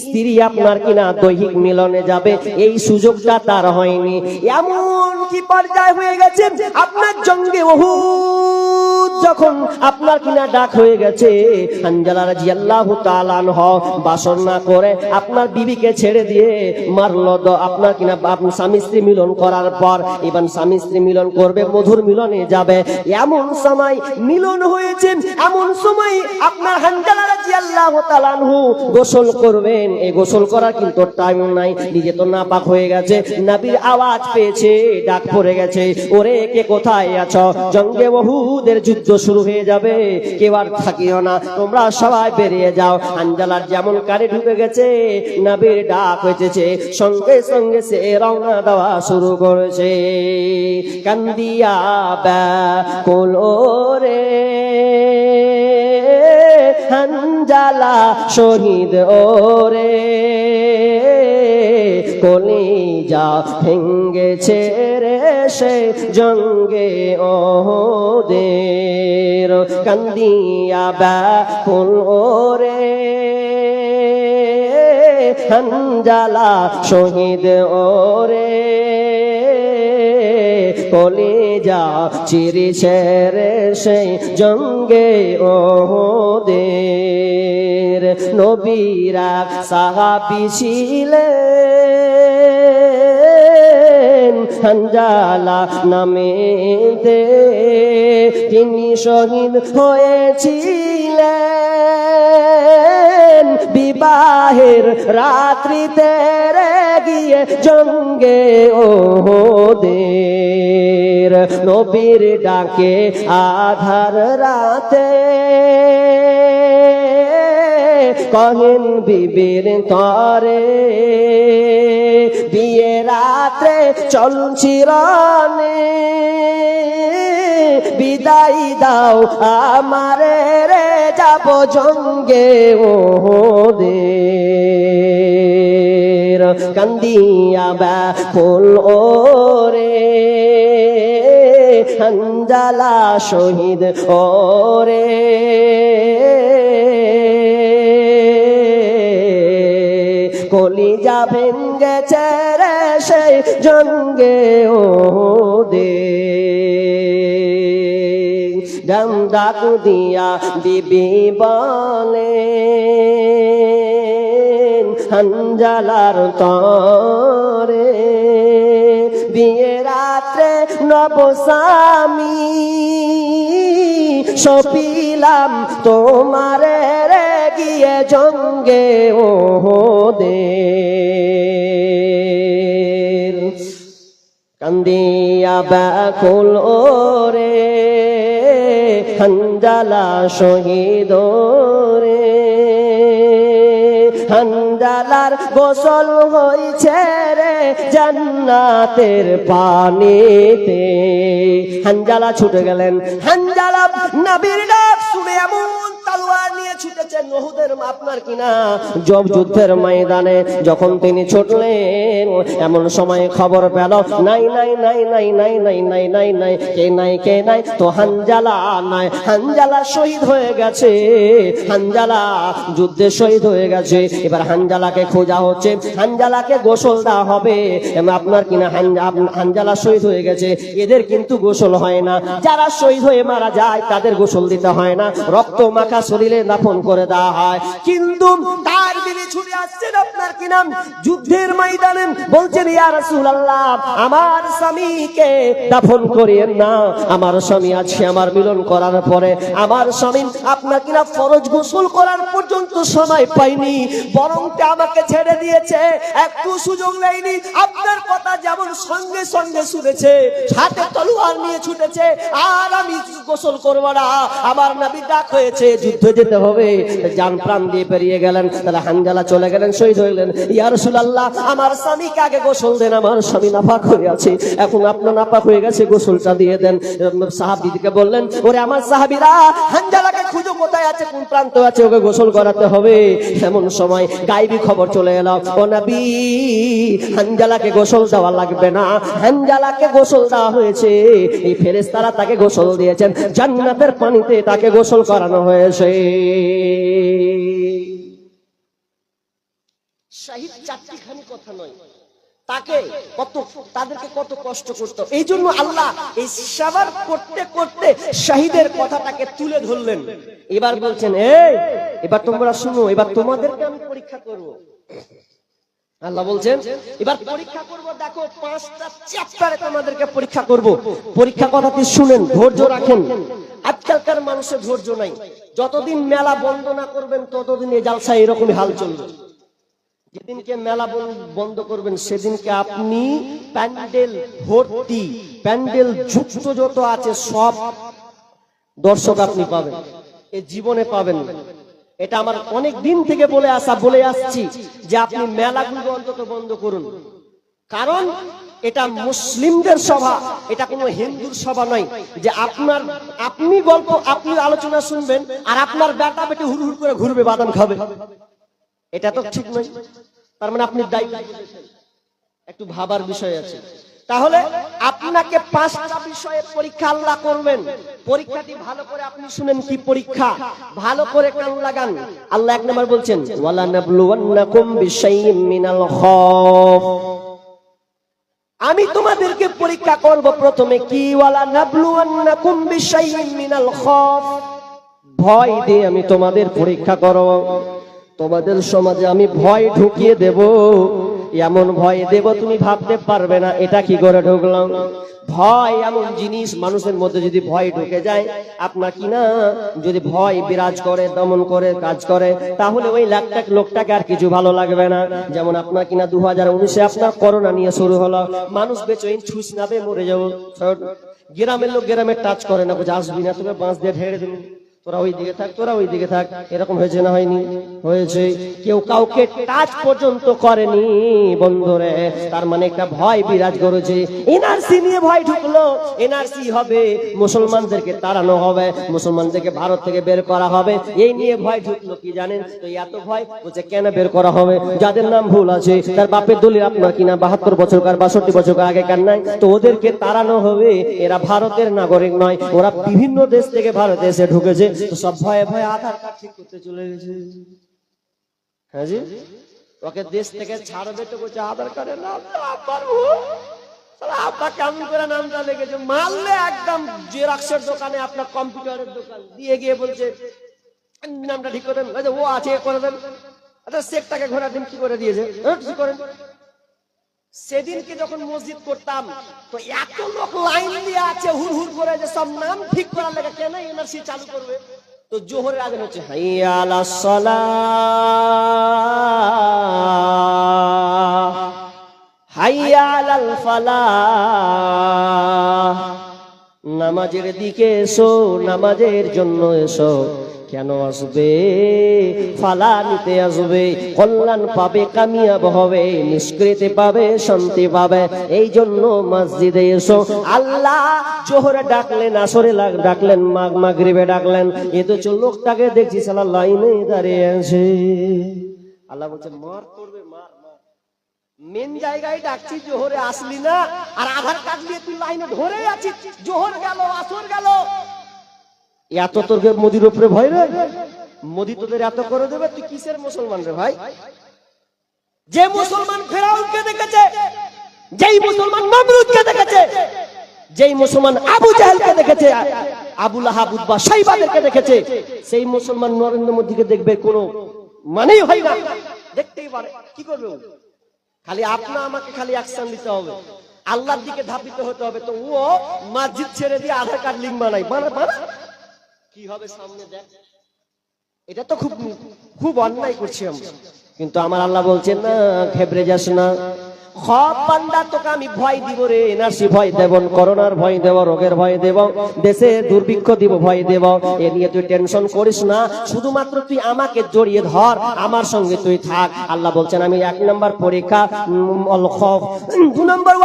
স্ত্রী আপনার কিনা দৈহিক মিলনে যাবে, এই সুযোগটা তার হয়নি। এমন কি পর্যায়ে হয়ে গেছে, আপনার জঙ্গে উহুদ যখন আপনার কিনা ডাক হয়ে গেছে, হানজালা রাদিয়াল্লাহু তাআলা আনহু বাসর না করে আপনার বিবিকে ছেড়ে দিয়ে মারলো। আপনার কিনা স্বামী স্ত্রী মিলন করার পর এবার স্বামী স্ত্রী মিলন করবে, মধুর মিলনে যাবে, এমন সময় মিলন হয়েছে, এমন সময় আপনার হানজালা রাদিয়াল্লাহু তাআলা আনহু গোসল করবেন। এই গোসল করার কিন্তু টাইম নাই, নিজে তো নাপাক হয়ে গেছে, নবীর আওয়াজ পেয়েছে, ডাক পড়ে গেছে, ওরে কে কোথায় আছো? জঙ্গে উহুদের যুদ্ধ শুরু হয়ে যাবে, কেউ আর থাকিও না, তোমরা সবাই বেরিয়ে যাও। হানজালার যেমন কারে ঢুকে গেছে, নবীর ডাক হয়েছে, সঙ্গে সঙ্গে সে রওনা দেওয়া শুরু করেছে। কান্দিয়া ব্যাকুল ওরে হানজালা শহীদ ওরে, কলিজা ভেঙ্গেছে রে সে জঙ্গে ওহুদের। কান্দিয়া ব্যাকুল ওরে হানজালা শহীদ ওরে, কলিজা চিরিছে রে সেই জঙ্গে ওহুদের। নবীরা সাহাবী ছিলেন হানজালা নামেতে, তিনি শহীদ হয়েছিলেন যাবেন বিবাহের রাত্রিতে রে গিয়ে জঙ্গে ওহদের, নবীর ডাকে আধার রাতে কহেন বিবির তরে, বিয়ে রাত্রে চল চিরনে বিদায় দাও আমারে রে যাব জঙ্গে ওদের, কান্দিয়া ব্যাকুল ওরে হানজালা শহীদ ওরে, কলিজা ভেঙ্গেছে রে সেই জঙ্গে ওদের। ডাম ডাক দিয়া বিবি বলে হানজালার তরে, বিয়ে রাত্রে নবস্বামী সপিলাম তোমারে রে গিয়ে জঙ্গে ওদের, কান্দিয়া ব্যাকুল ওরে হানজালা শহীদ রে, হানজালার গোসল হইছে রে জান্নাতের পানিতে। হানজালা ছুটে গেলেন, হানজালা নবীর ডাক শুনে এমন তলোয়ার নিয়ে ছুটেছেন ওহুদের আপনার কিনা জব যুদ্ধের ময়দানে। যখন তিনি ছুটলেন এমন সময় খবর পেল নাই নাই নাই নাই নাই নাই নাই নাই নাই কে নাই কে নাই, তো হানজালা নাই, হানজালা শহীদ হয়ে গেছে, হানজালা যুদ্ধে শহীদ হয়ে গেছে। এবার হানজালাকে খোঁজা হচ্ছে, হানজালাকে গোসল দেওয়া হবে আপনার কিনা। হানজালা শহীদ হয়ে গেছে, এদের কিন্তু গোসল হয় না, যারা শহীদ হয়ে মারা যায় তাদের গোসল দিতে হয় না, রক্ত মাখা শরীরে দাফন করে দেওয়া হয়। কিন্তু তার দিনে ছুটে আসছেন আপনার কিনা যুদ্ধের ময়দানে, বলছেন ইয়া রাসূলুল্লাহ আমার স্বামীকে দাফন করিয়েন না, আমার স্বামী আছে, আমার মিলন করার পরে আমার স্বামী আপনার কিনা ফরজ গোসল করার পর্যন্ত সময় পাইনি, বরং আমাকে ছেড়ে দিয়েছে, একটু সুযোগ নেয়নি। আপনার কথা যেমন সঙ্গে সঙ্গে শুনেছে, হাতে তলোয়ার নিয়ে ছুটেছে, আর আমি গোসল করব না, আমার নবী ডাক হয়েছে যুদ্ধে যেতে হবে, জান প্রাণ দিয়ে পেরিয়ে গেলেন। তাহলে হানজালা চলে গেলেন, শহীদ হইলেন। ইয়া রাসূলুল্লাহ আমার স্বামীকে আগে গোসল দেন, আমার স্বামী নাপাক হয়ে আছে, এখন আপনার নাপাক হয়ে গেছে, গোসলটা দিয়ে দেন। সাহাবীদেরকে বললেন ওরে আমার সাহাবীরা হানজালাকে খুঁজো, কোথায় আছে, কোন প্রান্ত আছে, ওকে গোসল করাতে হবে। এমন সময় গায়েবী খবর চলে এলো, ও নবী হানজালাকে গোসল দেওয়া লাগবে না, হানজালাকে গোসল দেওয়া হয়েছে, এই ফেরেশতারা তাকে গোসল দিয়েছেন, জান্নাতের পানিতে তাকে গোসল করানো হয়েছে। শহীদ চারটিখানি কথা নয়, তাকে কত, তাদেরকে কত কষ্ট করতো। এই জন্য আল্লাহ এই সাবার করতে করতে শহীদের কথাটাকে তুলে ধরলেন। এবার বলছেন এই এবার তোমরা শুনো, এবার তোমাদেরকে আমি পরীক্ষা করব। আল্লাহ বলছেন এবার পরীক্ষা করব, দেখো 5টা চ্যাপ্টারে তোমাদেরকে পরীক্ষা করব। পরীক্ষা কথাটি শুনেন, ধৈর্য রাখেন। আজকালকার মানুষের ধৈর্য নাই, যতদিন মেলা বন্ধ না করবেন ততদিন এই জালসা এরকমই হাল চলবে। যেদিনকে মেলা বন্ধ করবেন সেদিনকে আপনি প্যান্ডেল ভর্তি, প্যান্ডেল যুক্ত যত আছে সব দর্শক আপনি পাবেন, এই জীবনে পাবেন। এটা আমার অনেক দিন থেকে বলে আসছি যে আপনি মেলাগুলো অন্তত বন্ধ করুন, কারণ এটা মুসলিমদের সভা, এটা কোনো হিন্দুর সভা নয় যে আপনি গল্প, আপনি আলোচনা শুনবেন আর আপনার বেটা বেটি হুড় হুড় করে ঘুরবে, বাদাম খাবে, এটা তো ঠিক নয়। তার মানে আপনি দায়িত্ব, একটু ভাবার বিষয় আছে। তাহলে আপনাকে 5টা বিষয়ে পরীক্ষা আল্লাহ করবেন। পরীক্ষাটি ভালো করে আপনি শুনেন, কি পরীক্ষা, ভালো করে কান লাগান। আল্লাহ 1 নম্বর বলছেন ওয়ালা নাবলুওয়ান্নাকুম বিশাইইম মিনাল খাউফ, আমি তোমাদেরকে পরীক্ষা করব। প্রথমে কি, ওয়ালা নাবলুওয়ান্নাকুম বিশাইইম মিনাল খাউফ, ভয় দিয়ে আমি তোমাদের পরীক্ষা করব। তোমাদের সমাজে আমি ভয় ঢুকিয়ে দেব, এমন ভয় দেব তুমি ভাবতে পারবে না এটা কি করে ঢুকলাম। ভয় এমন জিনিস, মানুষের মধ্যে যদি ভয় ঢুকে যায়, আপনার কিনা যদি ভয় বিরাজ করে, দমন করে, কাজ করে, তাহলে ওই লোকটাকে আর কিছু ভালো লাগবে না। যেমন আপনার কিনা 2019-এ আপনার করোনা নিয়ে শুরু হলো, মানুষ বেচইন ছুঁচ নাবে মরে যাবো, গ্রামের লোক গ্রামে টাচ করে না, বলছে আসবি না, তোকে বাঁশ দিয়ে ঢেড়ে দেবো, তোরা ওই দিকে থাক, তোরা ওই দিকে থাক। এরকম হয়েছে না হয়নি? হয়েছে। কেউ কাউকে টাচ পর্যন্ত করেনি বন্ধুরে, তার মানে একটা ভয় বিরাজ করেছে। এনআরসি নিয়ে ভয় ঢুকলো, এনআরসি হবে, মুসলমানদেরকে তাড়ানো হবে, মুসলমানদেরকে ভারত থেকে বের করা হবে, এই নিয়ে ভয় ঢুকলো। কি জানেন তো এত ভয়? বলছে কেন বের করা হবে? যাদের নাম ভুল আছে, তার বাপের দলিল আপনার কিনা 72 বছরকার 62 বছরকার আগেকার নাই, তো ওদেরকে তাড়ানো হবে। এরা ভারতের নাগরিক নয়, ওরা বিভিন্ন দেশ থেকে ভারতে এসে ঢুকেছে, তো সব ভয়ে ভয়ে আধার কার্ড ঠিক করতে চলে গেছে। হ্যাঁ জি, ওকে দেশ থেকে ছাড়বে তো বলছে আধার কার্ডের নাম পারবো, আপনার কেমন করে নামটা লেগেছে, মারলে একদম জেরক্সের দোকানে, আপনার কম্পিউটারের দোকান দিয়ে গিয়ে বলছে নামটা ঠিক করে দেন, ও আছে করে দেন, আচ্ছা চেকটাকে ঘোরা দিন, কি করে দিয়েছে কি করেন। সেদিনকে যখন মসজিদ করতাম, তো এত লোক লাইন দিয়ে আছে হুড় হুড় করে, যে সব নাম ঠিক করার লাগে, কেন এনআরসি চালু করবে? তো জোহরের আজান হচ্ছে, হাইয়া আলাস সালাহ হাইয়া আলাল ফালাহ, নামাজের দিকে এসো, নামাজের জন্য এসো। কেন আসবে? ফালা নিতে আসবে, কল্যাণ পাবে, কামিয়াব হবে, নিষ্কৃতি পাবে, শান্তি পাবে, এই জন্য মসজিদে এসো। আল্লাহ জোহরে ডাকলেন, আসরে ডাকলেন, মাগরিবে ডাকলেন, এ তো লোকটাকে দেখছি সালা লাইনে দাঁড়িয়ে আছে। আল্লাহ বলছে মার করবে, মার। মেন জায়গায় ডাকছি, জোহরে আসলি না, আর আধার কার্ড নিয়ে তুই লাইনে ধরে আছিস, জোহর গেল, আসর গেল, এত তোর মোদির উপরে ভয় রে? মোদি তোদের এত করে দেবে, তুই কিসের মুসলমান রে ভাই? যে মুসলমান ফেরাউনকে দেখেছে, যেই মুসলমান নমরুদকে দেখেছে, যেই মুসলমান আবু জাহেলকে দেখেছে, আবু লাহাব, উতবা, শাইবাদেরকে দেখেছে, সেই মুসলমান নরেন্দ্র মোদীকে দেখবে কোনো মানেই হয় না, দেখতেই পারে, কি করবে? খালি আপনা আমাকে খালি অ্যাকশন নিতে হবে, আল্লাহর দিকে ধাপিত হতে হবে। তো ও মসজিদ ছেড়ে দিয়ে আধার কার্ড লিঙ্ক বানাই, কি হবে সামনে দেখ। এটা তো খুব খুব অন্যায় করছি আমরা, কিন্তু আমার আল্লাহ বলছেন না, ঘেবড়ে যাস না। সব বান্দা তোকে আমি ভয় দিব রে, এনআরসি ভয় দেব, করোনার ভয় দেব, রোগের ভয় দেব, দেশে দুর্ভিক্ষ দিব, ভয় দেব, এ নিয়ে তুই টেনশন করিস না, শুধুমাত্র তুই আমাকে জড়িয়ে ধর, আমার সঙ্গে তুই থাক। আল্লাহ বলছেন আমি 1 নম্বর পরীক্ষা, 2 নম্বর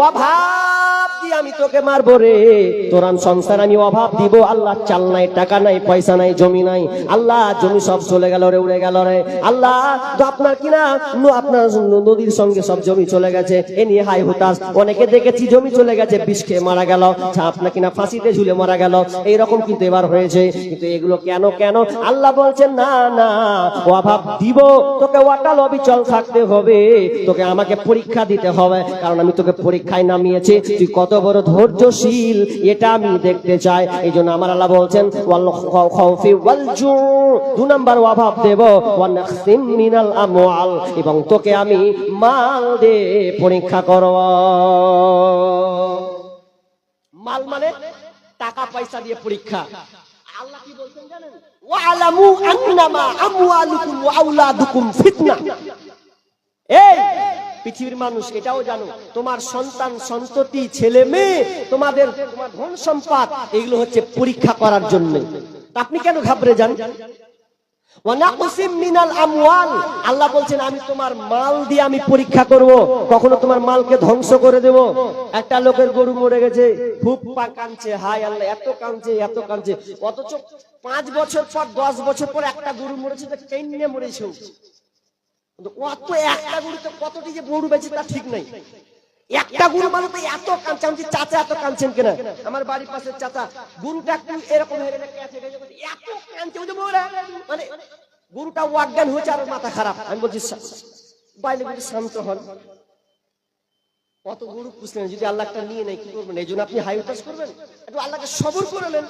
অভাব দিয়ে আমি তোকে মারবো রে, তোর সংসার আমি অভাব দিব। আল্লাহ চাল নাই, টাকা নাই, পয়সা নাই, জমি নাই, আল্লাহ জমি সব চলে গেল রে, উড়ে গেল রে। আল্লাহ তো আপনার কিনা আপনার নদীর সঙ্গে সব জমি চলে গেছে, এ নিয়ে হাই হুতাশ। অনেকে দেখেছি জমি চলে গেছে, বিষ খেয়ে মারা গেল, আপনার কিনা ফাঁসিতে ঝুলে মারা গেল, এইরকম কিন্তু এবার হয়েছে। কিন্তু এগুলো কেন কেন? আল্লাহ বলছেন না না, অভাব দিব, তোকে ওয়াটাল অবিচল থাকতে হবে, তোকে আমাকে পরীক্ষা দিতে হবে, কারণ আমি তোকে পরীক্ষায় নামিয়েছি, তুই কত বড় ধৈর্যশীল এটা আমি দেখতে চাই। এই জন্য আমার আল্লাহ বলছেন 2 নম্বর অভাব দেব, মিনাল আমওয়াল, এবং তোকে আমি মাল দিয়ে পরীক্ষা করব। মাল মানে টাকা পয়সা দিয়ে পরীক্ষা। আল্লাহ কি বলছেন জানেন? ওয়ালামু আন্নামা আমওয়ালুকুম ওয়া আওলাদুকুম ফিতনা। এই পৃথিবীর মানুষ এটাও জানো, তোমার সন্তান সন্ততি, ছেলে মেয়ে, তোমার ধন সম্পদ, এগুলো হচ্ছে পরীক্ষা করার জন্য। আপনি কেন ঘাবড়ে যান? আল্লাহ বলছেন আমি তোমার মাল দিয়ে আমি পরীক্ষা করব, কখনো তোমার মালকে ধ্বংস করে দেব। একটা লোকের গরু মরে গেছে, খুব কাঁদছে, হায় আল্লাহ, এত কাঁদছে, এত কাঁদছে, অথচ 5 বছর পর 10 বছর পর একটা গরু মরেছে, কেন মরেছে? অত একটা গরুতে কতটি যে গরু বেঁচে তা ঠিক নাই। একটা গরু মানে তো এত কাঁদছে। আমি চাচা এত কাঁদছেন কেন? আমার বাড়ির পাশের চাচা গরুটা এরকম হয়ে গেছে, এত কাঁদছে, মানে গরুটা অজ্ঞান হয়েছে আর মাথা খারাপ। আমি বলছি বাইরে বলছি শান্ত হন, কত গরু পুষলেন, যদি আল্লাহটা নিয়ে নেয় কি করবেন? এই জন্য আপনি হাই উতাস করবেন? একটু আল্লাহকে সবর করে নেন।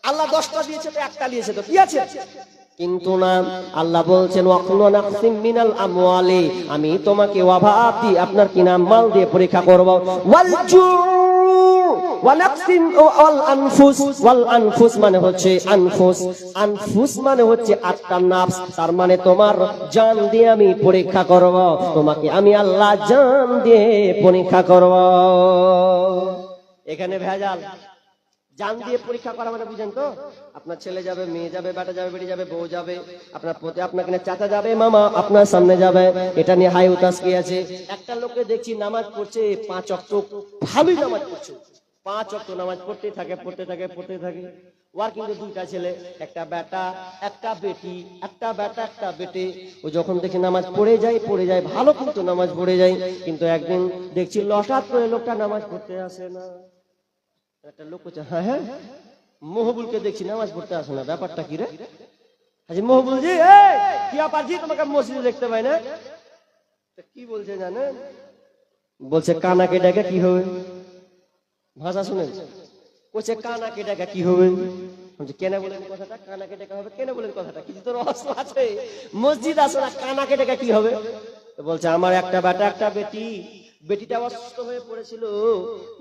আল্লাহ 10টা দিয়েছে তো একটা দিয়েছে, তো কি আছে? কিন্তু না, আল্লাহ বলছেন ওয়াকুলু নাকসিম মিনাল আমওয়ালি, আমি তোমাকে অভাব দিয়ে আপনার কি নাম মাল দিয়ে পরীক্ষা করব। ওয়াল জু ওয়া নাকসিম ওয়াল আনফুস, ওয়াল আনফুস মানে হচ্ছে আনফুস, আনফুস মানে হচ্ছে আত্মা নাফস, তার মানে তোমার জান দিয়ে আমি পরীক্ষা করব, তোমাকে আমি আল্লাহ জান দিয়ে পরীক্ষা করব। এখানে ভেজাল। জান দিয়ে পরীক্ষা করা মানে বুঝেন তো, আপনার ছেলে যাবে, মেয়ে যাবে, বেটা যাবে, বেটি যাবে, বউ যাবে, আপনার পতি আপনাকে চাচা যাবে, মামা আপনার সামনে যাবে, এটা নিয়ে হাই উতাস কি আছে। একটা লোককে দেখছি নামাজ পড়ছে 5 ওয়াক্ত, ভালোই নামাজ পড়ছে, 5 ওয়াক্ত নামাজ পড়তে থাকে পড়তে থাকে পড়তে থাকে। ওর কিন্তু 2টা ছেলে, একটা বেটা একটা বেটি, একটা বেটা একটা বেটে। ও যখন দেখি নামাজ পড়ে যায় ভালো, কিন্তু নামাজ পড়ে যায়, কিন্তু একদিন দেখছি হঠাৎ করে লোকটা নামাজ পড়তে আসে না। একটা লোক বলছে হ্যাঁ হ্যাঁ মহবুলকে দেখছি নামাজ পড়তে আসে না, ব্যাপারটা কি রে? হাজি মহবুল জি, কি ব্যাপার জি, তোমাকে মসজিদে দেখতে পাই না। কি বলছে জানেন? বলছে কানাকে ডাকে কি হবে? ভাষা শুনেন? বলছে কানাকে ডাকা কি হবে? কেন বলেন কথাটা? কানাকে ডাকা হবে কেন বলেন কথাটা? কিছু তো রহস্য আছে। মসজিদ আসো না, কানাকে ডাকা কি হবে? বলছে আমার একটা বেটা একটা বেটি, বেটিটা অসুস্থ হয়ে পড়েছিল,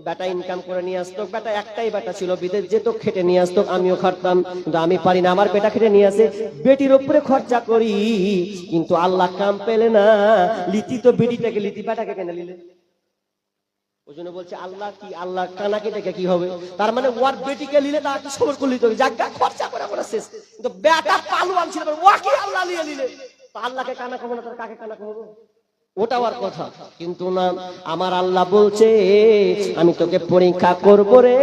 বেটা ইনকাম করে নিয়ে আসতো, বেটা একটাই বেটা ছিল, বিদেশ যেত, খেটে নিয়ে আসতো, আমিও খাটতাম, কিন্তু আমি পারি না, আমার বেটা খেটে নিয়ে আসে, বেটির উপরে খরচা করি, কিন্তু আল্লাহ কাম পেলে না, লিতি তো বেটিটাকে লিতি, বেটাকে কেন লিলে? ওই জন্য বলছে আল্লাহ কি, আল্লাহ কানাকে ডেকে কি হবে? তার মানে ওর বেটিকে লিলে তার কি সবর করলি তো জায়গা খরচা করে করে শেষ, কিন্তু বেটা পালুয়ান ছিল, ওকে আল্লাহ লিয়ে নিলে, তো আল্লাহকে কানা কহবো না, তার কাকে কানা কহবো? ওটাও আর কথা। কিন্তু না, আমার আল্লাহ বলছে আমি তোকে পরীক্ষা করব রে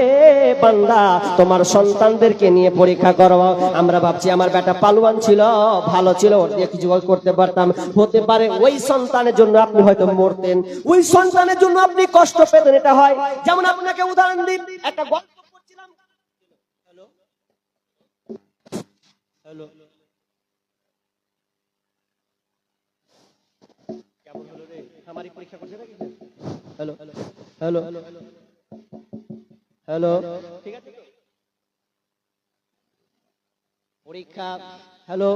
বান্দা, তোমার সন্তানদেরকে নিয়ে পরীক্ষা করব। আমরা ভাবছি আমার বেটা পালুয়ান ছিল, ভালো ছিল, ওর দিয়ে কিছু করতে পারতাম, হতে পারে ওই সন্তানের জন্য আপনি হয়তো মরতেন, ওই সন্তানের জন্য আপনি কষ্ট পেতেন। এটা হয়, যেমন আপনাকে উদাহরণ দিই, একটা গল্প করছিলাম। হ্যালো হ্যালো, কেমন হলো রে? আমারই পরীক্ষা করছে নাকি? হ্যালো হ্যালো হ্যালো, ঠিক আছে পরীক্ষা। হ্যালো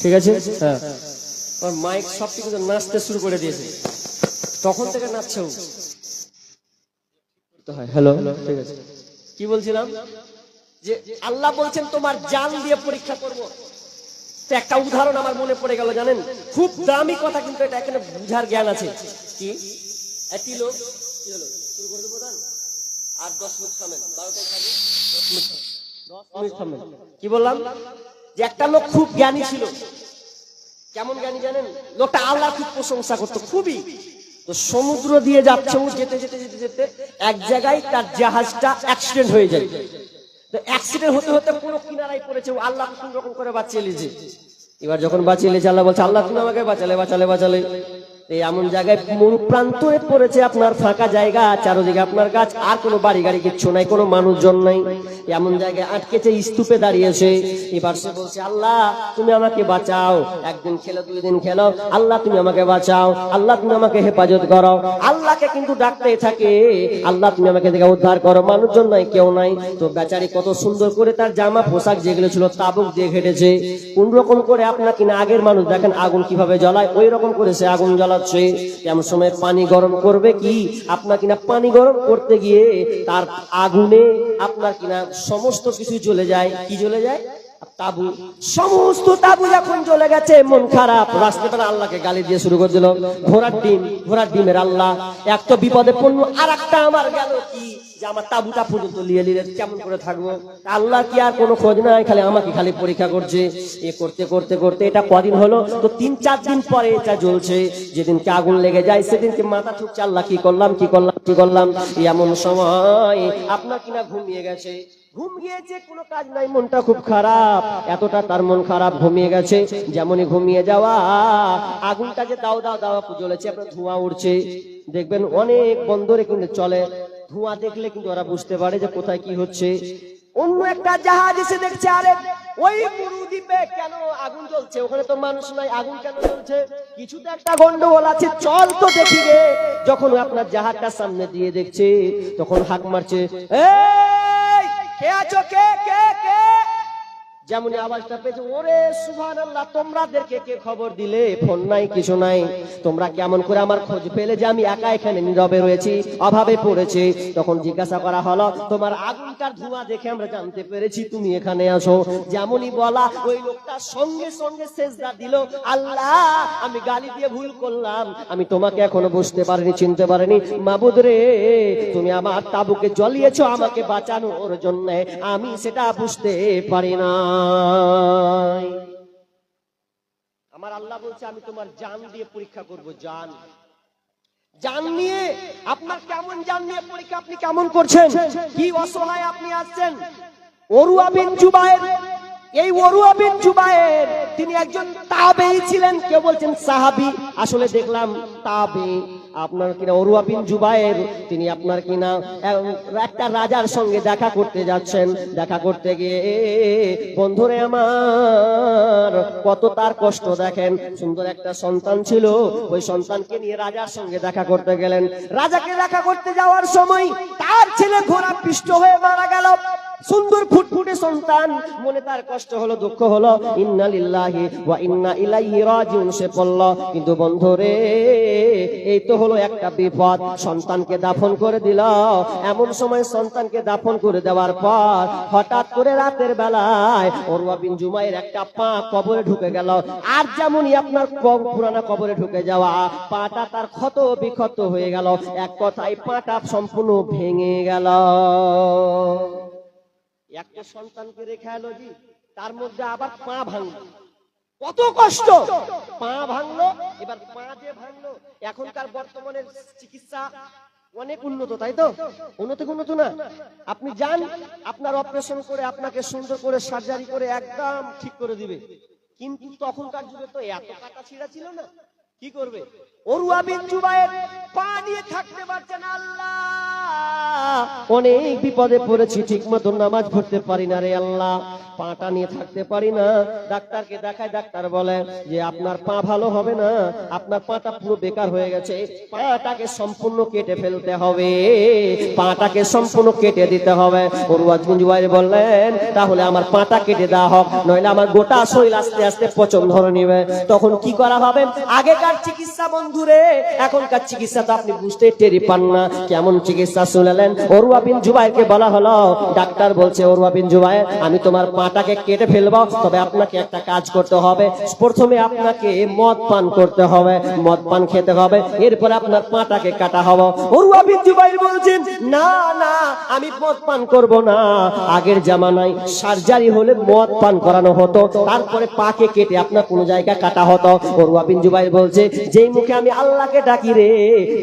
ঠিক আছে, হ্যাঁ ওর মাইক সব কিছু নাচতে শুরু করে দিয়েছে, তখন থেকে নাচছে। হ্যালো ঠিক আছে, কি বলছিলাম? যে আল্লাহ বলছেন তোমার জান দিয়ে পরীক্ষা করব। একটা উদাহরণ আমার মনে পড়ে গেল, জানেন, খুব দামি কথা, কিন্তু এটা এখানে বুঝার জ্ঞান আছে। কি একটি লোক কি হলো, শুরু করে দেবো আর 10 মিনিট থামেন, 12টায় খাবে, 10 মিনিট থামেন। কি বললাম? যে একটা লোক খুব জ্ঞানী ছিল। কেমন জ্ঞানী জানেন? লোকটা আল্লাহ খুব প্রশংসা করতো, খুবই। তো সমুদ্র দিয়ে যাচ্ছে, যেতে যেতে যেতে যেতে এক জায়গায় তার জাহাজটা অ্যাক্সিডেন্ট হয়ে যায়। তো অ্যাক্সিডেন্ট হতে হতে পুরো কিনারায় পড়েছে, আল্লাহ কোন রকম করে বাঁচিয়ে নিয়েছে। এবার যখন বাঁচিয়ে নিয়েছে, আল্লাহ বলছে আল্লাহ তুমি আমাকে বাঁচালে বাঁচালে বাঁচালে। এই এমন জায়গায় মরু প্রান্তরে পড়েছে, আপনার ফাঁকা জায়গা, চারদিকে আপনার গাছ, আর কোনো বাড়ি গাড়ি কিচ্ছু নাই, কোনো মানুষজন নাই, এমন জায়গায় আটকেছে, স্তূপে দাঁড়িয়েছে। এবার সে বলছে আল্লাহ তুমি আমাকে বাঁচাও, একদিন খেলো 2 দিন খেলো, আল্লাহ তুমি আমাকে বাঁচাও, আল্লাহ তুমি আমাকে হেফাজত করো। আল্লাহকে কিন্তু ডাকতে থাকে, আল্লাহ তুমি আমাকে থেকে উদ্ধার করো, মানুষজন নাই, কেউ নাই। তো বেচারি কত সুন্দর করে তার জামা পোশাক যেগুলো ছিল তাবুক দিয়ে ঘেটেছে, কোন রকম করে আপনার কিনা আগের মানুষ দেখেন আগুন কিভাবে জ্বলায়, ওই রকম করে সে আগুন জ্বলাচ্ছে। এমন সময় পানি গরম করবে কি, আপনার কিনা পানি গরম করতে গিয়ে তার আগুনে আপনার কিনা সমস্ত কিছু জ্বলে যায়। কি জ্বলে যায়? তাবু। সমস্ত তাবু যখন জ্বলে গেছে, মন খারাপ, রাস্তাটা আল্লাহকে গালি দিয়ে শুরু করে দিল, ঘোড়ার ডিমের আল্লাহ, এক তো বিপদে পড়লো, আর একটা আমার গেল কি, যে আমার তাবুটা পর্যন্ত নিয়ে নিলে কেমন করে থাকবো? আল্লাহ কি আর কোনো খোঁজ নাই, খালি আমাকে খালি পরীক্ষা করছে। এ করতে করতে করতে এটা কদিন হলো, তো 3-4 দিন পরে এটা জ্বলছে। যেদিনকে আগুন লেগে যায় সেদিনকে মাথা ঠুকছে, আল্লাহ কি করলাম কি করলাম কি করলাম। এমন সময় আপনার কিনা ঘুমিয়ে গেছে, ঘুম গিয়েছে, কোনো কাজ নাই, মনটা খুব খারাপ, এতটা তার মন খারাপ, ঘুমিয়ে গেছে। যেমনই ঘুমিয়ে যাওয়া, আগুনটা যে দাও দাও দাও জ্বলেছে, আপনার ধোঁয়া উঠছে। দেখবেন অনেক বন্দরে কিন্তু চলে, ধোঁয়া দেখলে কিন্তু ওরা বুঝতে পারে যে কোথায় কি হচ্ছে। অন্য একটা জাহাজ এসে দেখছে, আরে ওই মুরুদ্বীপে কেন আগুন জ্বলছে? ওখানে তো মানুষ নাই, আগুন কেন জ্বলছে? কিছু তো একটা গন্ডগোল আছে, চল তো দেখি রে। যখন আপনার জাহাজটা সামনে দিয়ে দেখছে, তখন হাঁক মারছে, এই কে আছো, কে কে কে? যেমনই আওয়াজটা পেয়েছে, ওরে সুবহানাল্লাহ, তোমরাদেরকে কে খবর দিলে? ফোন নাই, কিছু নাই, তোমরা কেমন করে আমার খোঁজ পেলে যে আমি একা এখানে নীরবে রয়েছি, অভাবে পড়েছি? তখন জিজ্ঞাসা করা হলো, তোমার আগুনটার ধোঁয়া দেখে আমরা জানতে পেরেছি তুমি এখানে আসো। যেমনই বলা, ওই লোকটা সঙ্গে সঙ্গে সেজদা দিল, আল্লাহ আমি গালি দিয়ে ভুল করলাম, আমি তোমাকে এখনো বুঝতে পারিনি, চিনতে পারিনি। মাবুদ রে, তুমি আমার তাবুকে জ্বলিয়েছো আমাকে বাঁচানোর জন্য, আমি সেটা বুঝতে পারি না। আমার আল্লাহ বলছে, আমি তোমার জান দিয়ে পরীক্ষা করব। জান, জান নিয়ে আপনার কেমন জান নিয়ে পরীক্ষা, আপনি কেমন করছেন, কি অসহায় আপনি আসছেন। উরওয়া বিন জুবায়ের, এই উরওয়া বিন জুবায়ের তিনি একজন তাবেঈ ছিলেন, কেউ বলছেন সাহাবী, আসলে দেখলাম তাবেঈ। আপনার কিনা উরওয়া বিন জুবায়ের তিনি আপনার কিনা একটা রাজার সঙ্গে দেখা করতে যাচ্ছেন। দেখা করতে গিয়ে বন্ধুরে আমার কত তার কষ্ট দেখেন। সুন্দর একটা সন্তান ছিল, ওই সন্তানকে নিয়ে রাজার সঙ্গে দেখা করতে গেলেন। রাজাকে দেখা করতে যাওয়ার সময় তার ছেলে ঘোড়া পিষ্ট হয়ে মারা গেল। সুন্দর ফুটফুটে সন্তান, মনে তার কষ্ট হলো, দুঃখ হলো, ইন্না লিল্লাহি ওয়া ইন্না ইলাইহি রাজিউন সে পড়ল। কিন্তু বন্ধুরে, এই তো হলো একটা বিপদ, সন্তানকে দাফন করে দিল। এমন সময় সন্তানকে দাফন করে দেওয়ার পর হঠাৎ করে রাতের বেলায় উরওয়া বিন জুবায়ের একটা পা কবরে ঢুকে গেল। আর যেমনই আপনার পুরানা কবরে ঢুকে যাওয়া, পাটা তার ক্ষত বিক্ষত হয়ে গেল, এক কথায় পাটা সম্পূর্ণ ভেঙে গেল। একটা সন্তানকে রেখে এলো জি, তার মধ্যে আবার পা ভাঙলো, কত কষ্ট। পা ভাঙলো, এবার পা যে ভাঙলো, এখনকার বর্তমানে চিকিৎসা অনেক উন্নত, তাই তো? উন্নত না? আপনি যান, আপনার অপারেশন করে আপনাকে সুন্দর করে সার্জারি করে একদম ঠিক করে দিবে। কিন্তু তখনকার যুগে তো এত কাটা ছিঁড়া ছিল না, কি করবে? উরওয়া বিন জুবায়ের পা নিয়ে থাকতে পারছেন। আল্লাহ, অনেক বিপদে পড়েছি, ঠিক মতো নামাজ পড়তে পারি না রে আল্লাহ, পাটা নিয়ে থাকতে পারি না। ডাক্তারকে দেখায়, ডাক্তার বলে যে আপনার পা ভালো হবে না, আপনার পাটা পুরো বেকার হয়ে গেছে, পাটাকে সম্পূর্ণ কেটে ফেলতে হবে, পাটাকে সম্পূর্ণ কেটে দিতে হবে। উরওয়া বিন জুবায়ের বললেন, তাহলে আমার পাটা কেটে দেওয়া হোক, নইলে আমার গোটা শরীর আস্তে আস্তে পচন ধরে নিবে। তখন কি করা হবে? আগেকার চিকিৎসা বন্ধুরে, এখনকার চিকিৎসা তো আপনি বুঝতে টেরি পান না। কেমন চিকিৎসা শুনলেন? উরওয়া বিন জুবায়েরকে বলা হলো, ডাক্তার বলছে, উরওয়া বিন জুবায়ের, আমি তোমার পাটাকে কেটে ফেলবো, তবে আপনাকে একটা কাজ করতে হবে। প্রথমে আপনাকে মদ পান করতে হবে, মদ পান খেতে হবে, এরপর আপনার পাটাকে কাটা হবে। উরওয়া বিন জুবায়ের বলছেন, না না, আমি মদ পান করব না। আগের জামানায় সার্জারি হলে মদ পান করানো হতো, তারপরে পাকে কেটে আপনার কোন জায়গা কাটা হতো। উরওয়া বিন জুবায়ের বলছে, যেই মুখে আমি আল্লাহকে ডাকি রে,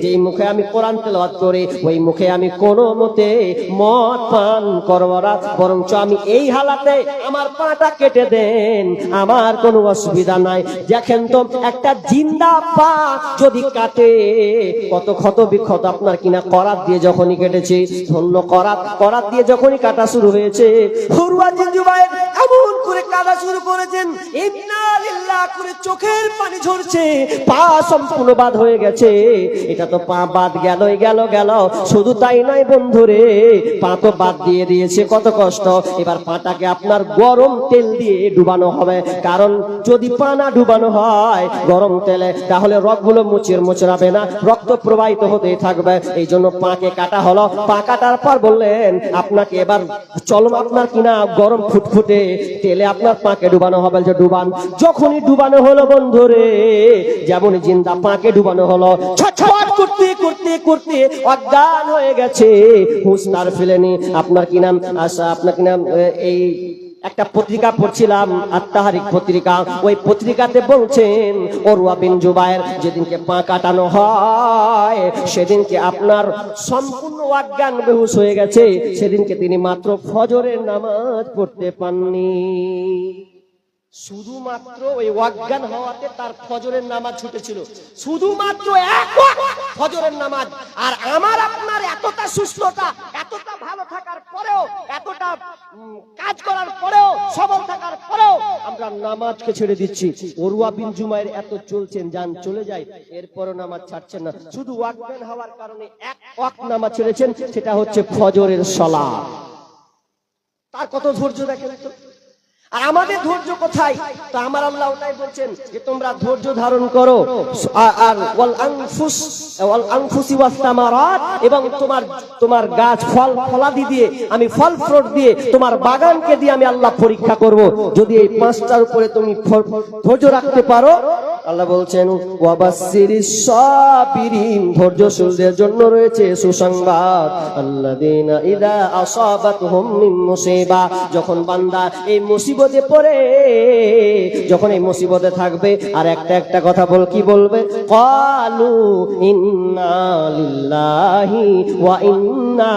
যেই মুখে আমি কোরআন তেলাওয়াত করি, ওই মুখে আমি কোনো মতে মদ পান করব না, বরঞ্চ আমি এই হালাতে আমার পাটা কেটে দেন, আমার কোনো অসুবিধা নাই। দেখেন তো, একটা জিন্দা পা যদি কাটে, কত ক্ষত বিক্ষত আপনার কিনা করাত দিয়ে যখনই কেটেছে, ধন্য করাত দিয়ে যখনই কাটা শুরু হয়েছে, উরওয়া বিন জুবায়ের এমন করে কাটা শুরু করেছেন, ইন্না লিল্লাহ করে চোখের পানি ঝরছে, পা সম্পূর্ণ বাদ হয়ে গেছে। এটা তো পা বাদ গেলই গেল। শুধু তাই নয় বন্ধুরে, পা তো বাদ দিয়ে দিয়েছে, কত কষ্ট। এবার পাটাকে আপনার গরম তেল দিয়ে ডুবানো হবে, কারণ যদি পা না ডুবানো হয় গরম তেলে, তাহলে রগগুলো মোচড়াবে না, রক্ত প্রবাহিত হতেই থাকবে। এই জন্য পাকে কাটা হলো। পা কাটার পর বললেন, আপনাকে এবার চলো আপনার কিনা গরম ফুটফুটে তেলে আপনার পাকে ডুবানো হবে। যে ডুবান, যখনই ডুবানো হলো বন্ধুরে, যেমন জিন্দা পাকে ডুবানো হলো, ছটফট করতে করতে করতে অজ্ঞান হয়ে গেছে, হুঁশ তার ফেলেনি। আপনার কি নাম? আশা, আপনার কি নাম? এই একটা পত্রিকা পড়ছিলাম, আত-তাহরিক পত্রিকা, ওই পত্রিকাতে বলছেন উরওয়া বিন জুবায়ের যেদিনকে পা কাটানো হয়, সেদিনকে আপনার সম্পূর্ণ অজ্ঞান বেহুশ হয়ে গেছে, সেদিনকে তিনি মাত্র ফজরের নামাজ পড়তে পাননি। শুধুমাত্র ওই অজ্ঞান হওয়াতে তার ফজরের নামাজ ছুটেছিল, শুধুমাত্র এক ওয়াক্ত ফজরের নামাজ। আর আমার আপনার এতটা সুস্থতা, এতটা ভালো থাকার পরেও, এতটা কাজ করার পরেও, সবল থাকার পরেও আমরা নামাজকে ছেড়ে দিচ্ছি। উরওয়া বিন জুমাইর এত চলছেন, যান চলে যায়, এরপরও নামাজ ছাড়ছেন না। শুধু ওয়াকম্যান হওয়ার কারণে এক ওয়াক্ত নামাজ ছেড়েছেন, সেটা হচ্ছে ফজরের সালাত। তার কত ধৈর্য দেখেন তো। আর আমাদের ধৈর্য কোথায়? তো আমার আল্লাহ ওটাই বলছেন যে তোমরা ধৈর্য ধারণ করো। আর ওয়াল আনফুসি ওয়াস সামারাত, এবং তোমার গাছ ফলাদি দিয়ে, আমি ফল ফ্রুট দিয়ে, তোমার বাগানকে দিয়ে আমি আল্লাহ পরীক্ষা করব। যদি এই পাঁচটার উপরে তুমি ধৈর্য রাখতে পারো, আল্লাহ বলছেন ওয়াবাসসিরিস সাবিরিন, ধৈর্যশীলদের জন্য রয়েছে সুসংবাদ। আল্লাযীনা ইযা আসাবাতহুম মিন মুসিবা, যখন বান্দা এই মুসিবতে পড়ে, যখন এই মুসিবতে থাকবে, আর একটা কথা কি বলবে? ক্বালু ইন্না লিল্লাহি ওয়া ইন্না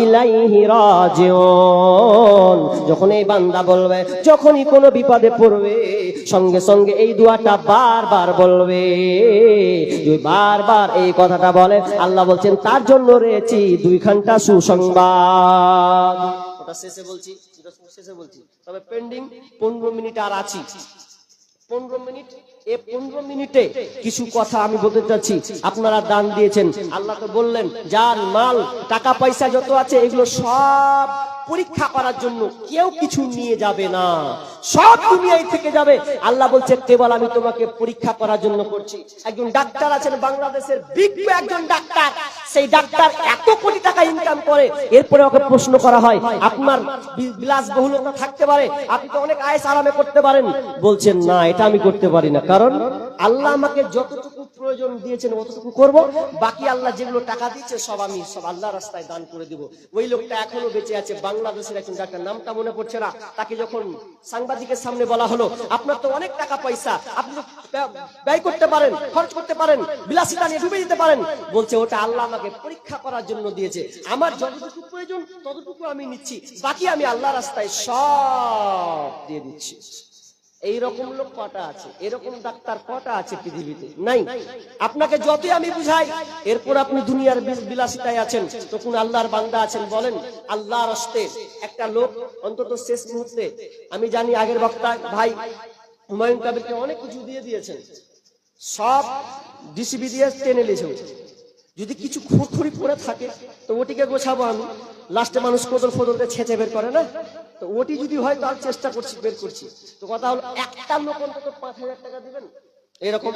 ইলাইহি রাজিউন। যখন এই বান্দা বলবে, যখনই কোনো বিপদে পড়বে, সঙ্গে সঙ্গে এই দোয়াটা বারবার বলবে। বারবার এই কথাটা বলে, আল্লাহ বলছেন তার জন্য রয়েছে 2 ঘন্টা সুসংবাদ। ওটা শেষে বলছি, তবে পেন্ডিং 15 মিনিট আর আছি। 15 মিনিট, এই 15 মিনিটে কিছু কথা আমি বলতে চাচ্ছি। আপনারা দান দিয়েছেন, আল্লাহ তো বললেন জান মাল টাকা পয়সা যত আছে এগুলো সব পরীক্ষা করার জন্য, কেউ কিছু নিয়ে যাবে না, সব দুনিয়ায় থেকে যাবে। আল্লাহ বলছে কেবল আমি তোমাকে পরীক্ষা করার জন্য করছি। একজন ডাক্তার আছেন বাংলাদেশের, বিজ্ঞ একজন ডাক্তার, সেই ডাক্তার এত কোটি টাকা ইনকাম করে, এরপরে ওকে প্রশ্ন করা হয় আপনার বিলাসবহুলতা থাকতে পারে, আপনি তো অনেক আয়েশ আরামে করতে পারেন। বলছেন না, এটা আমি করতে পারি না, কারণ আল্লাহ আমাকে যতটুকু প্রয়োজন দিয়েছেন অতটুকু করব, বাকি আল্লাহ যেগুলো টাকা দিচ্ছে সব আমি আল্লাহ রাস্তায় দান করে দিব। ওই লোকটা এখনো বেঁচে আছে, বাংলাদেশের একজন ডাক্তার, নামটা মনে পড়ছে না। তাকে যখন সাংবাদিকের সামনে বলা হলো আপনার তো অনেক টাকা পয়সা, আপনি তো ব্যয় করতে পারেন, খরচ করতে পারেন, বিলাসিতা নিয়ে ডুবে যেতে পারেন, বলছে ওটা আল্লাহ আমাকে পরীক্ষা করার জন্য দিয়েছে, আমার যতটুকু প্রয়োজন ততটুকু আমি নিচ্ছি, বাকি আমি আল্লাহ রাস্তায় সব দিয়ে দিচ্ছি। এইরকম লোক কটা আছে? এরকম ডাক্তার কটা আছে পৃথিবীতে? নাই। আপনাকে যতই আমি বুঝাই, এরপর আপনি দুনিয়ার বিলাসিতায় আছেন, তো কোন আল্লাহর বান্দা আছেন বলেন? আল্লাহর রাস্তে একটা লোক অন্তত শেষ মুহূর্তে, আমি জানি আগের বক্তা ভাই হুমায়ুন কবিরকে অনেক কিছু দিয়ে দিয়েছেন, সব ডিসিবি দিয়ে টেনে নিয়েছে। যদি কিছু খুঁড়খুড়ি করে থাকে তো ওটিকে গোছাবো আমি। লাস্টে মানুষ কোদল ফোদলতে ছেঁচে বের করে না, তো ওটি যদি হয় তার চেষ্টা করছি, বের করছি। তো কথা হলো একটা লোক অন্তত 5,000 টাকা দিবেন। এরকম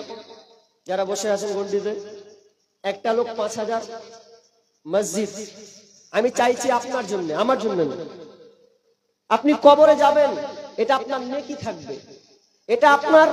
যারা বসে আছেন গন্ডিতে, একটা লোক 5,000। মসজিদ আমি চাইছি আপনার জন্য, আমার জন্য না। আপনি কবরে যাবেন, এটা আপনার নেকি থাকবে, এটা আপনার